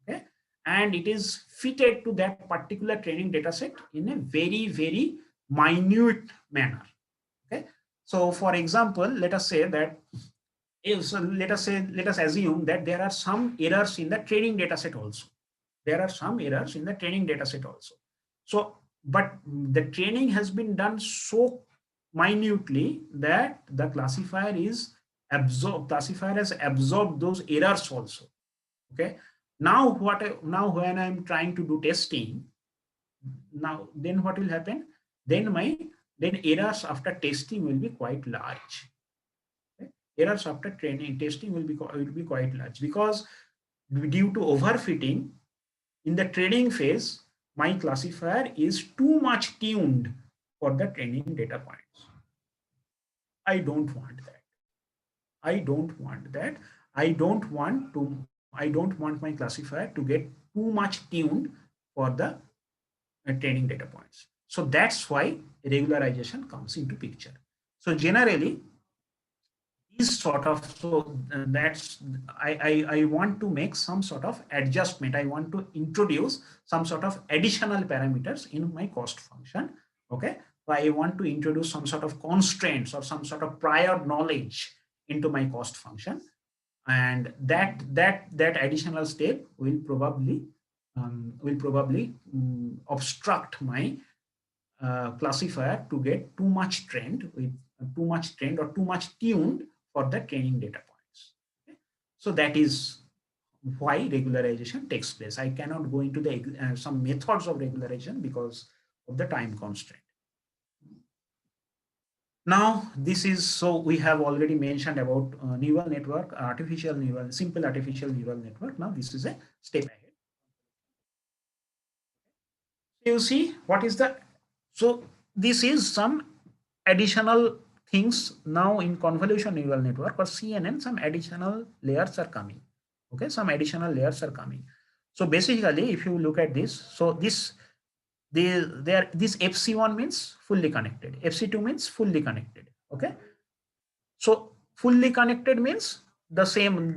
[SPEAKER 1] Okay? And it is fitted to that particular training data set in a very, very minute manner. Okay. So for example, let us assume that there are some errors in the training data set also. So, but the training has been done so minutely that the classifier has absorbed those errors also. Okay. Now when I'm trying to do testing, then what will happen? Then errors after testing will be quite large. Okay? Errors after training testing will be quite large, because due to overfitting, In the training phase, my classifier is too much tuned for the training data points. I don't want that. I don't want that. I don't want my classifier to get too much tuned for the training data points. So that's why regularization comes into picture. So generally, these sort of, so that's I want to make some sort of adjustment. I want to introduce some sort of additional parameters in my cost function. Okay, so I want to introduce some sort of constraints or some sort of prior knowledge into my cost function, and that additional step will probably obstruct my classifier to get too much trend with too much trend or too much tuned for the training data points. Okay? So that is why regularization takes place. I cannot go into the some methods of regularization because of the time constraint. Now, this is, so we have already mentioned about neural network, simple artificial neural network. Now, this is a step ahead. You see what is the, so this is some additional things now in convolution neural network or CNN, some additional layers are coming. Okay, some additional layers are coming. So basically, if you look at this, so this FC1 means fully connected, FC2 means fully connected. Okay, so fully connected means the same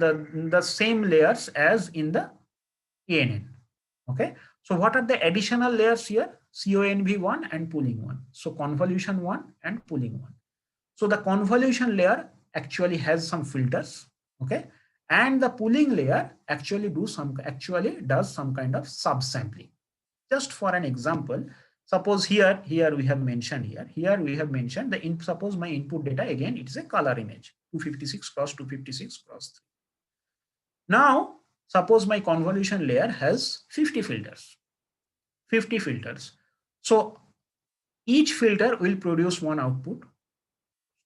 [SPEAKER 1] layers as in the ANN. Okay, so what are the additional layers here? CONV1 and pooling 1. So convolution 1 and pooling 1. So the convolution layer actually has some filters. Okay, and the pooling layer actually does some kind of subsampling. Just for an example, suppose here we have mentioned here we have mentioned suppose my input data, again it is a color image 256 cross 256 cross 3. Now suppose my convolution layer has 50 filters. So each filter will produce one output.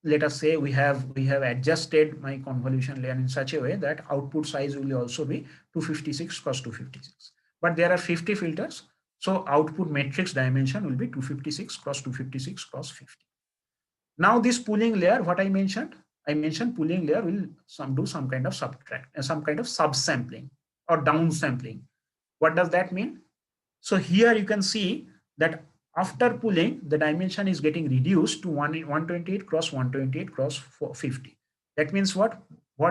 [SPEAKER 1] Let us say we have adjusted my convolution layer in such a way that output size will also be 256 cross 256. But there are 50 filters, so output matrix dimension will be 256 cross 256 cross 50. Now this pooling layer, what I mentioned pooling layer will do some kind of some kind of subsampling or downsampling. What does that mean? So here you can see that after pooling, the dimension is getting reduced to 128 cross 128 cross 50. That means what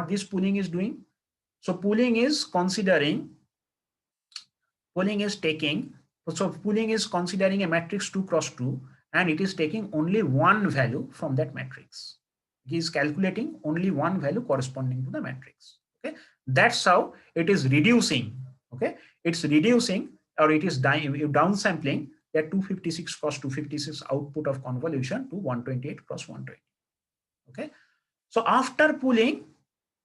[SPEAKER 1] this pooling is doing? So pooling is considering a matrix 2 cross 2, and it is taking only one value from that matrix. It is calculating only one value corresponding to the matrix. Okay, that's how it is reducing. Okay, it's reducing, or it is downsampling that 256 cross 256 output of convolution to 128 cross 120. Okay, so after pooling,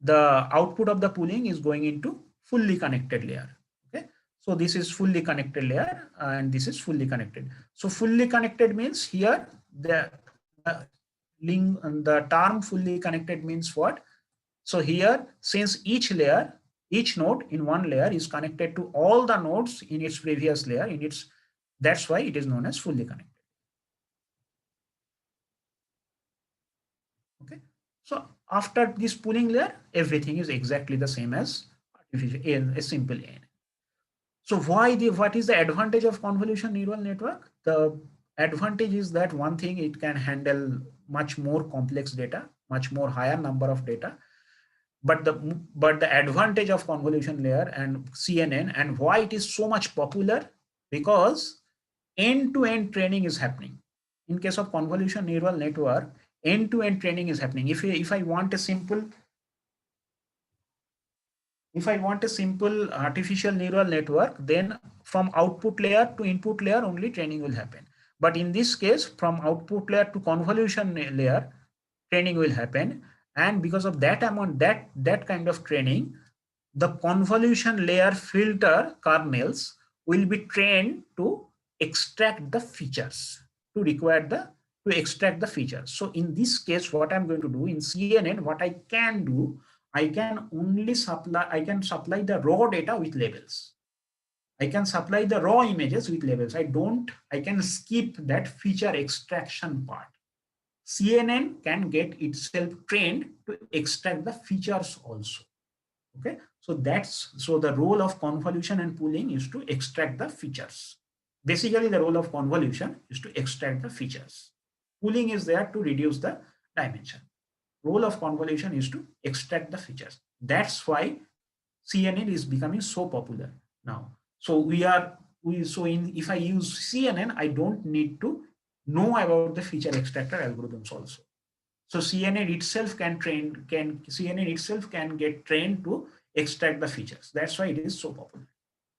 [SPEAKER 1] the output of the pooling is going into fully connected layer. Okay, so this is fully connected layer and this is fully connected. So fully connected means here the term fully connected means what? So here, since each node in one layer is connected to all the nodes in its previous layer, that's why it is known as fully connected. Okay, so after this pooling layer, everything is exactly the same as a simple ANN. So what is the advantage of convolution neural network? The advantage is that one thing, it can handle much more complex data, much more higher number of data. But the advantage of convolution layer and CNN, and why it is so much popular, because end-to-end training is happening. In case of convolution neural network, end-to-end training is happening. If I want a simple artificial neural network, then from output layer to input layer only training will happen. But in this case, from output layer to convolution layer, training will happen. And because of that kind of training, the convolution layer filter kernels will be trained to extract the features, to extract the features. So in this case, what I'm going to do in CNN, what I can do, I can supply the raw data with labels. I can supply the raw images with labels. I can skip that feature extraction part. CNN can get itself trained to extract the features also. Okay, so the role of convolution and pooling is to extract the features. Basically, the role of convolution is to extract the features. Pooling is there to reduce the dimension. Role of convolution is to extract the features. That's why CNN is becoming so popular now. So if I use CNN, I don't need to know about the feature extractor algorithms also. So CNN itself can get trained to extract the features. That's why it is so popular.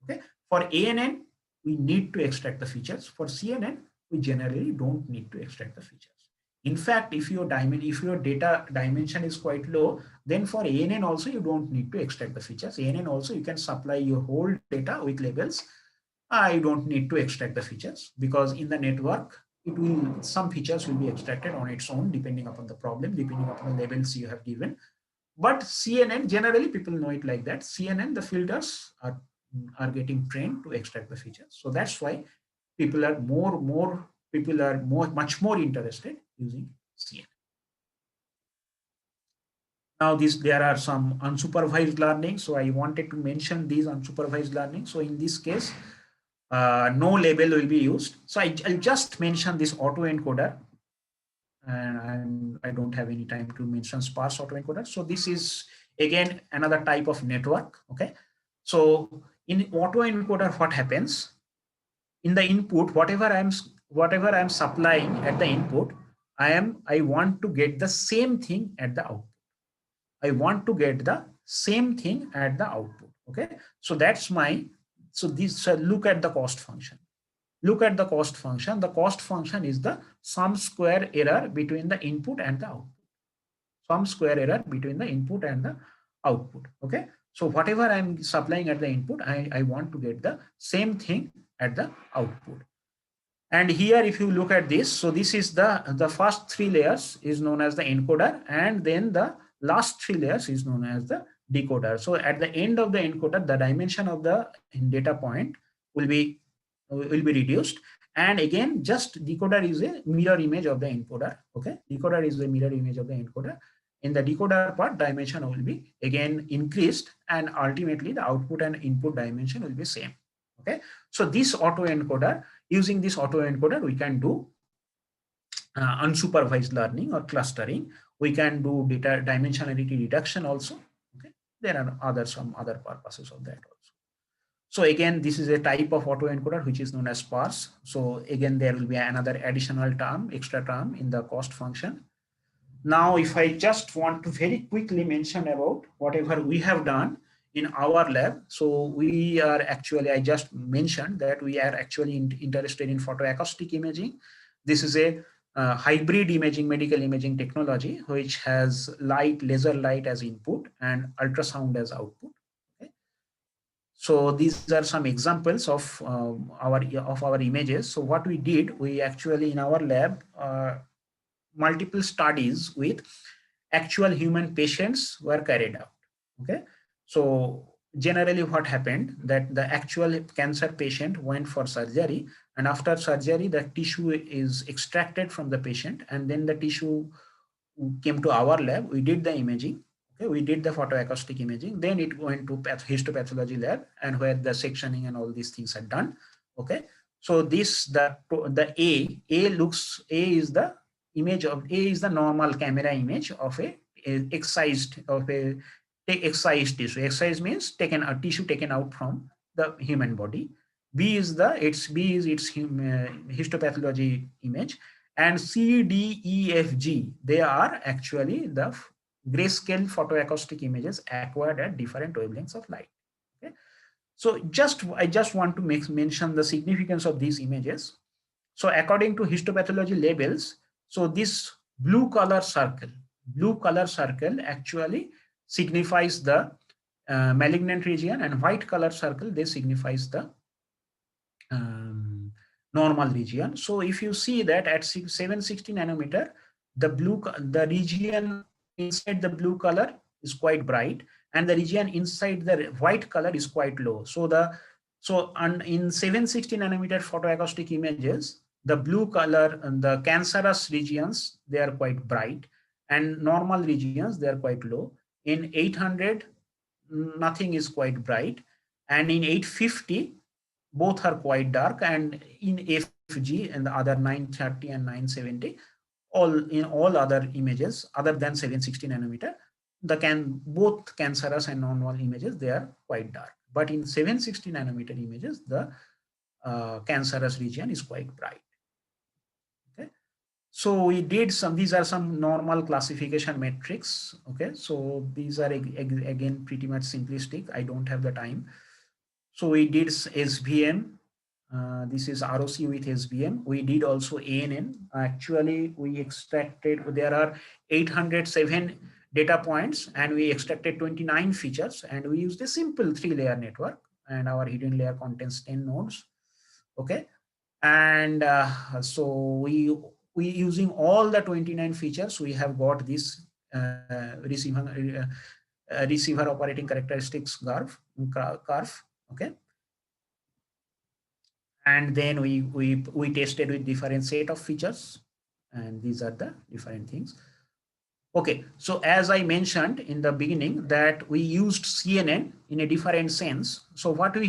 [SPEAKER 1] Okay. For ANN, we need to extract the features. For CNN, we generally don't need to extract the features. In fact, if your data dimension is quite low, then for ANN also you don't need to extract the features. ANN also you can supply your whole data with labels. I don't need to extract the features because in the network, some features will be extracted on its own depending upon the problem, depending upon the labels you have given. But CNN, generally people know it like that. CNN, the filters are getting trained to extract the features. So that's why people are much more interested using CNN. Now there are some unsupervised learning. So I wanted to mention these unsupervised learning. So in this case, no label will be used. So I'll just mention this autoencoder, and I don't have any time to mention sparse autoencoder. So this is again another type of network. Okay, so in autoencoder, what happens in the input? Whatever I'm supplying at the input, I want to get the same thing at the output. I want to get the same thing at the output. Okay, so that's my look at the cost function. Look at the cost function. The cost function is the sum square error between the input and the output. Sum square error between the input and the output. Okay. So whatever I'm supplying at the input, I want to get the same thing at the output. And here, if you look at this, so this is the first three layers is known as the encoder, and then the last three layers is known as the decoder. So at the end of the encoder, the dimension of the data point will be reduced. And again, just decoder is a mirror image of the encoder. Okay, decoder is a mirror image of the encoder. In the decoder part, dimension will be again increased, and ultimately the output and input dimension will be same. Okay, so this autoencoder, using this autoencoder, we can do unsupervised learning or clustering. We can do data dimensionality reduction also. Okay, there are some other purposes of that also. So again, this is a type of autoencoder which is known as sparse. So again, there will be another additional term, extra term in the cost function. Now, if I just want to very quickly mention about whatever we have done in our lab. So we are actually, I just mentioned that we are actually interested in photoacoustic imaging. This is a hybrid imaging, medical imaging technology, which has laser light as input and ultrasound as output. Okay. So these are some examples of our images. So what we did, we actually in our lab, multiple studies with actual human patients were carried out. Okay, so generally what happened that the actual cancer patient went for surgery, and after surgery the tissue is extracted from the patient, and then the tissue came to our lab. We did the imaging. Okay, we did the photoacoustic imaging. Then it went to histopathology lab, and where the sectioning and all these things are done. Okay, so the A is the image of A is the normal camera image of a excised tissue. Excised means a tissue taken out from the human body. B is its histopathology image, and C, D, E, F, G, they are actually the grayscale photoacoustic images acquired at different wavelengths of light. Okay, so I just want to mention the significance of these images. So according to histopathology labels, so this blue color circle actually signifies the malignant region, and white color circle, they signifies the normal region. So if you see that at 760 nanometer, the region inside the blue color is quite bright, and the region inside the white color is quite low. So the So in 760 nanometer photoacoustic images, the blue color and the cancerous regions, they are quite bright, and normal regions, they are quite low. In 800, nothing is quite bright, and in 850, both are quite dark, and in FG and the other 930 and 970, all other images other than 760 nanometer, both cancerous and normal images, they are quite dark. But in 760 nanometer images, the cancerous region is quite bright. Okay, so we did some. These are some normal classification metrics. Okay, so these are again pretty much simplistic. I don't have the time. So we did SVM. This is ROC with SVM. We did also ANN. Actually, we extracted, there are 807 data points, and we extracted 29 features, and we used a simple 3-layer network, and our hidden layer contains 10 nodes. Okay. And so we using all the 29 features, we have got this receiver operating characteristics curve. Okay, and then we tested with different set of features, and these are the different things. Okay, so as I mentioned in the beginning that we used CNN in a different sense. So what we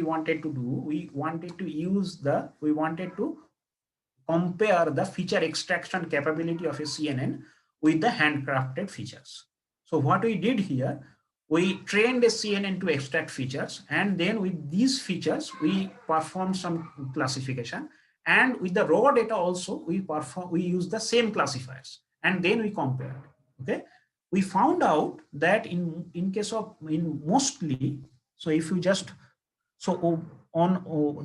[SPEAKER 1] wanted to do, we wanted to compare the feature extraction capability of a CNN with the handcrafted features. So what we did here, we trained a CNN to extract features, and then with these features, we performed some classification. And with the raw data also, we use the same classifiers, and then we compared. Okay, we found out that in mostly, so if you just so on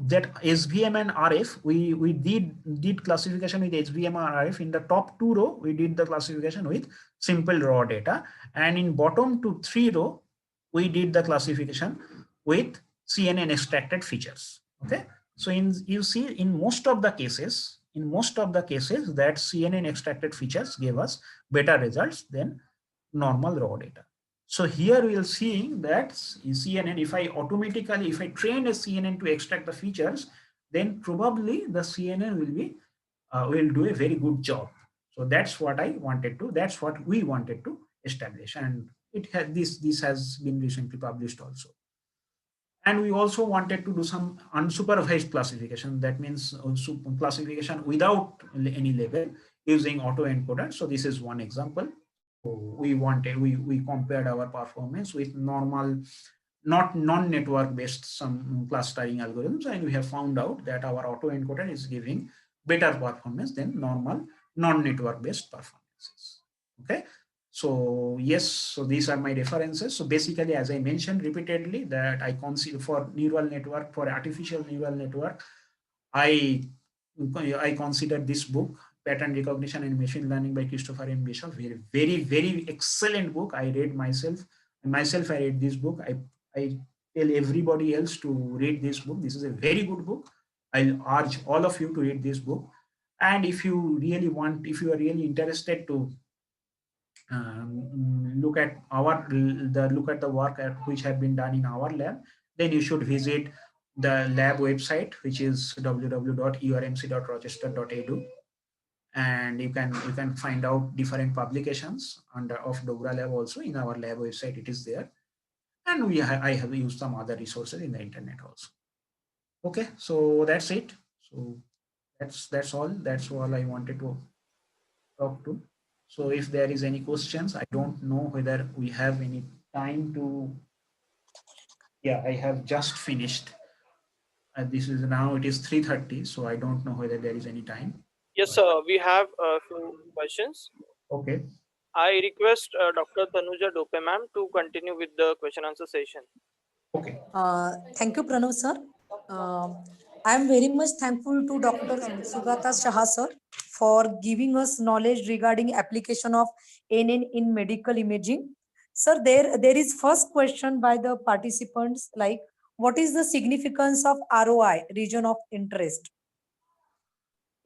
[SPEAKER 1] that SVM and RF, we did classification with SVM and RF. In the top 2 row, we did the classification with simple raw data, and in bottom 3 row, we did the classification with CNN extracted features. Okay, so you see in most of the cases, that CNN extracted features gave us better results than normal raw data. So here we are seeing that CNN, if I train a CNN to extract the features, then probably the CNN will do a very good job. So that's what we wanted to establish, and this has been recently published also. And we also wanted to do some unsupervised classification. That means classification without any label using autoencoder. So this is one example. So we compared our performance with normal, not non-network based some clustering algorithms, and we have found out that our autoencoder is giving better performance than normal non-network based performances. Okay. So yes, so these are my references. So basically, as I mentioned repeatedly, that I consider for artificial neural network, I consider this book, Pattern Recognition and Machine Learning by Christopher M. Bishop, very excellent book. I read myself. I read this book. I tell everybody else to read this book. This is a very good book. I'll urge all of you to read this book. And if you are really interested to look at the work which have been done in our lab, then you should visit the lab website, which is www.urmc.rochester.edu, and you can find out different publications of Dogra Lab also in our lab website. It is there, and I have used some other resources in the internet also. Okay, so that's it. So that's all I wanted to talk to. So if there is any questions, I don't know whether we have any time to. Yeah, I have just finished. This is now it is 3:30, so I don't know whether there is any time.
[SPEAKER 2] Yes,
[SPEAKER 1] But
[SPEAKER 2] sir. We have a few questions.
[SPEAKER 1] okay.
[SPEAKER 2] I request Dr. Tanuja Dope ma'am to continue with the question answer session.
[SPEAKER 1] Okay.
[SPEAKER 3] Thank you, Pranav sir. I am very much thankful to Dr. Saugata Sinha sir for giving us knowledge regarding application of NN in medical imaging. Sir, there is first question by the participants like, what is the significance of ROI, region of interest?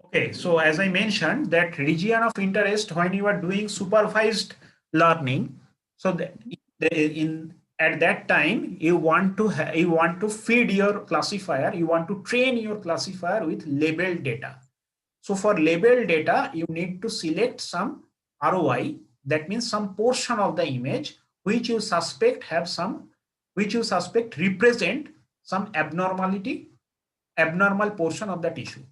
[SPEAKER 1] Okay, so as I mentioned, that region of interest when you are doing supervised learning, so in at that time you want to feed your classifier, you want to train your classifier with labeled data. So for labeled data, you need to select some ROI, that means some portion of the image which you suspect have some, which you suspect represent some abnormal portion of the tissue.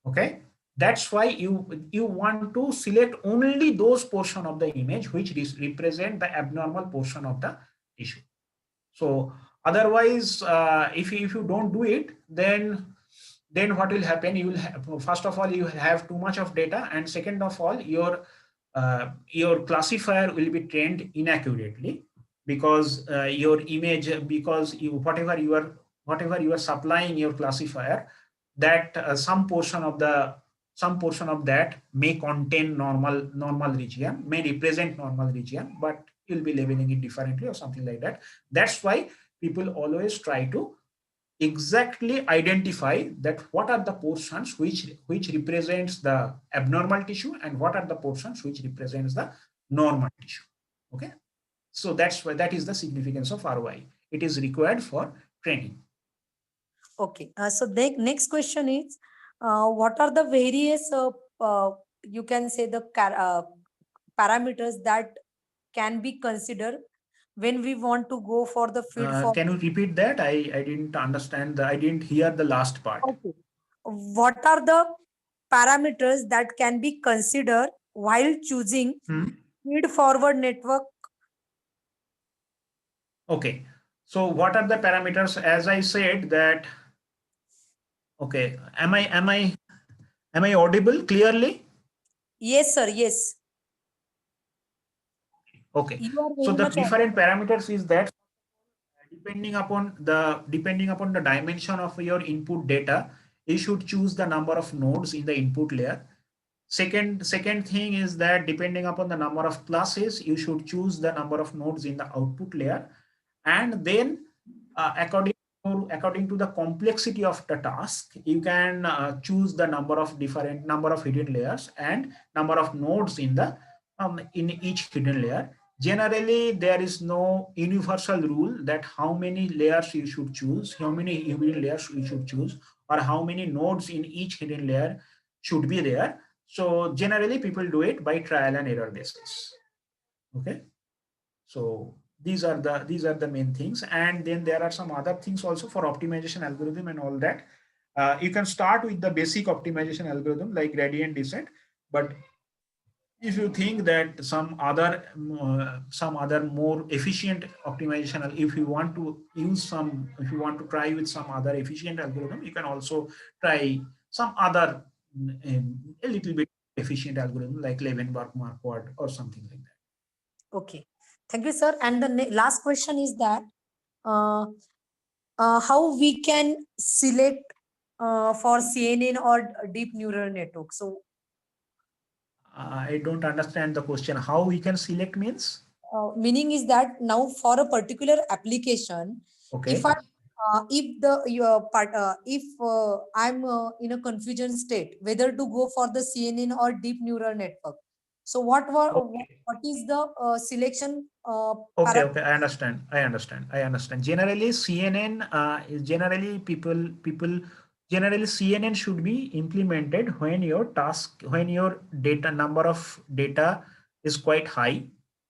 [SPEAKER 1] Okay, that's why you want to select only those portion of the image which represent the abnormal portion of the tissue. So otherwise, if you don't do it, then what will happen? You will have, first of all, you have too much of data, and second of all, your classifier will be trained inaccurately, because your image, because you whatever you are supplying your classifier, that some portion of that may contain normal region, may represent normal region, but you'll be labeling it differently or something like that. That's why people always try to exactly identify that what are the portions which represents the abnormal tissue and what are the portions which represents the normal tissue. Okay, so that's why that is the significance of ROI. It is required for training.
[SPEAKER 3] Okay. So the next question is, what are the various, you can say the parameters that can be considered when we want to go for the field for.
[SPEAKER 1] Can you repeat that? I didn't understand. I didn't hear the last part.
[SPEAKER 3] Okay. What are the parameters that can be considered while choosing feed forward network?
[SPEAKER 1] Okay. So what are the parameters? As I said that. Okay. Am I audible clearly?
[SPEAKER 3] Yes, sir. Yes.
[SPEAKER 1] Okay.
[SPEAKER 3] You are
[SPEAKER 1] So
[SPEAKER 3] very
[SPEAKER 1] the
[SPEAKER 3] much
[SPEAKER 1] different parameters is that depending upon the dimension of your input data, you should choose the number of nodes in the input layer. Second thing is that depending upon the number of classes, you should choose the number of nodes in the output layer. And then according to the complexity of the task, you can choose the number of hidden layers and number of nodes in each hidden layer. Generally, there is no universal rule that how many layers you should choose, how many hidden layers you should choose, or how many nodes in each hidden layer should be there. So generally, people do it by trial and error basis. Okay. So these are the main things, and then there are some other things also for optimization algorithm and all that. You can start with the basic optimization algorithm like gradient descent, but if you think that some other more efficient optimization, if you want to try with some other efficient algorithm, you can also try some other a little bit efficient algorithm like Leavenworth Marquardt or something like that.
[SPEAKER 3] okay. Thank you, sir. And the last question is that uh, how we can select for CNN or deep neural network. So
[SPEAKER 1] I don't understand the question. How we can select means?
[SPEAKER 3] meaning is that now for a particular application,
[SPEAKER 1] Okay.
[SPEAKER 3] if the your part if I'm in a confusion state whether to go for the CNN or deep neural network, so
[SPEAKER 1] Okay.
[SPEAKER 3] what is the selection
[SPEAKER 1] Okay, okay, I understand. Generally, CNN is generally CNN should be implemented when your data number of data is quite high.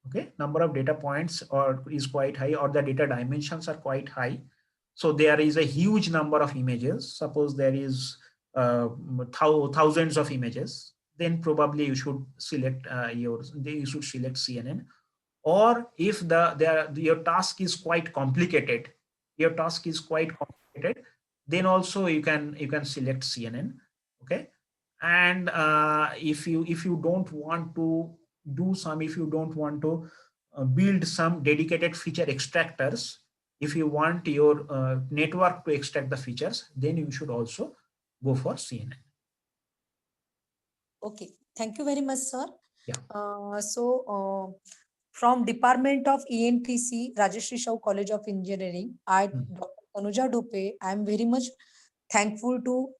[SPEAKER 1] Okay, number of data points or is quite high, or the data dimensions are quite high. So there is a huge number of images. Suppose there is thousands of images, then probably you should select CNN. Or if your task is quite complicated, then also you can select CNN. Okay. And if you don't want to if you don't want to build some dedicated feature extractors, if you want your network to extract the features, then you should also go for CNN.
[SPEAKER 3] okay, thank you very much, sir.
[SPEAKER 1] Yeah.
[SPEAKER 3] From Department of ENTC, Rajarshi Shahu College of Engineering, I, Dr. Tanuja Dupe, I am very much thankful to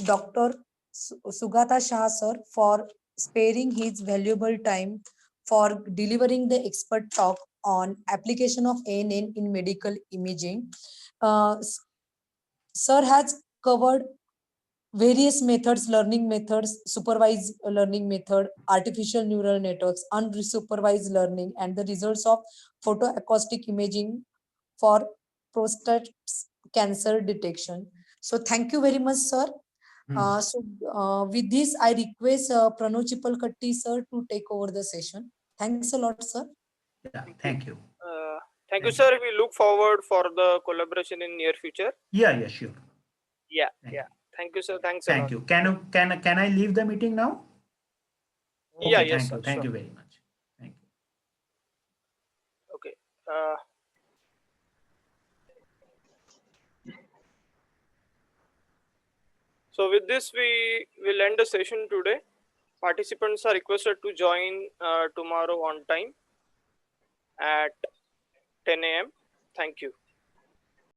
[SPEAKER 3] Dr. Saugata Sinha sir for sparing his valuable time for delivering the expert talk on application of ANN in medical imaging. Sir has covered various methods, learning methods, supervised learning method, artificial neural networks, unsupervised learning, and the results of photoacoustic imaging for prostate cancer detection. So thank you very much, sir. With this, I request Pranav Chipalkatti, sir, to take over the session. Thanks a lot, sir.
[SPEAKER 1] Yeah, thank you.
[SPEAKER 2] Thank you, sir. We look forward for the collaboration in near future.
[SPEAKER 1] Yeah, sure.
[SPEAKER 2] Yeah. Thank you, sir. Thanks a lot.
[SPEAKER 1] Thank you. Can I leave the meeting now?
[SPEAKER 2] Yeah,
[SPEAKER 1] Okay,
[SPEAKER 2] yes,
[SPEAKER 1] thank
[SPEAKER 2] sir.
[SPEAKER 1] you. Thank
[SPEAKER 2] Sure.
[SPEAKER 1] you very much. Thank you.
[SPEAKER 2] Okay. So with this, we will end the session today. Participants are requested to join tomorrow on time at 10 a.m. Thank you.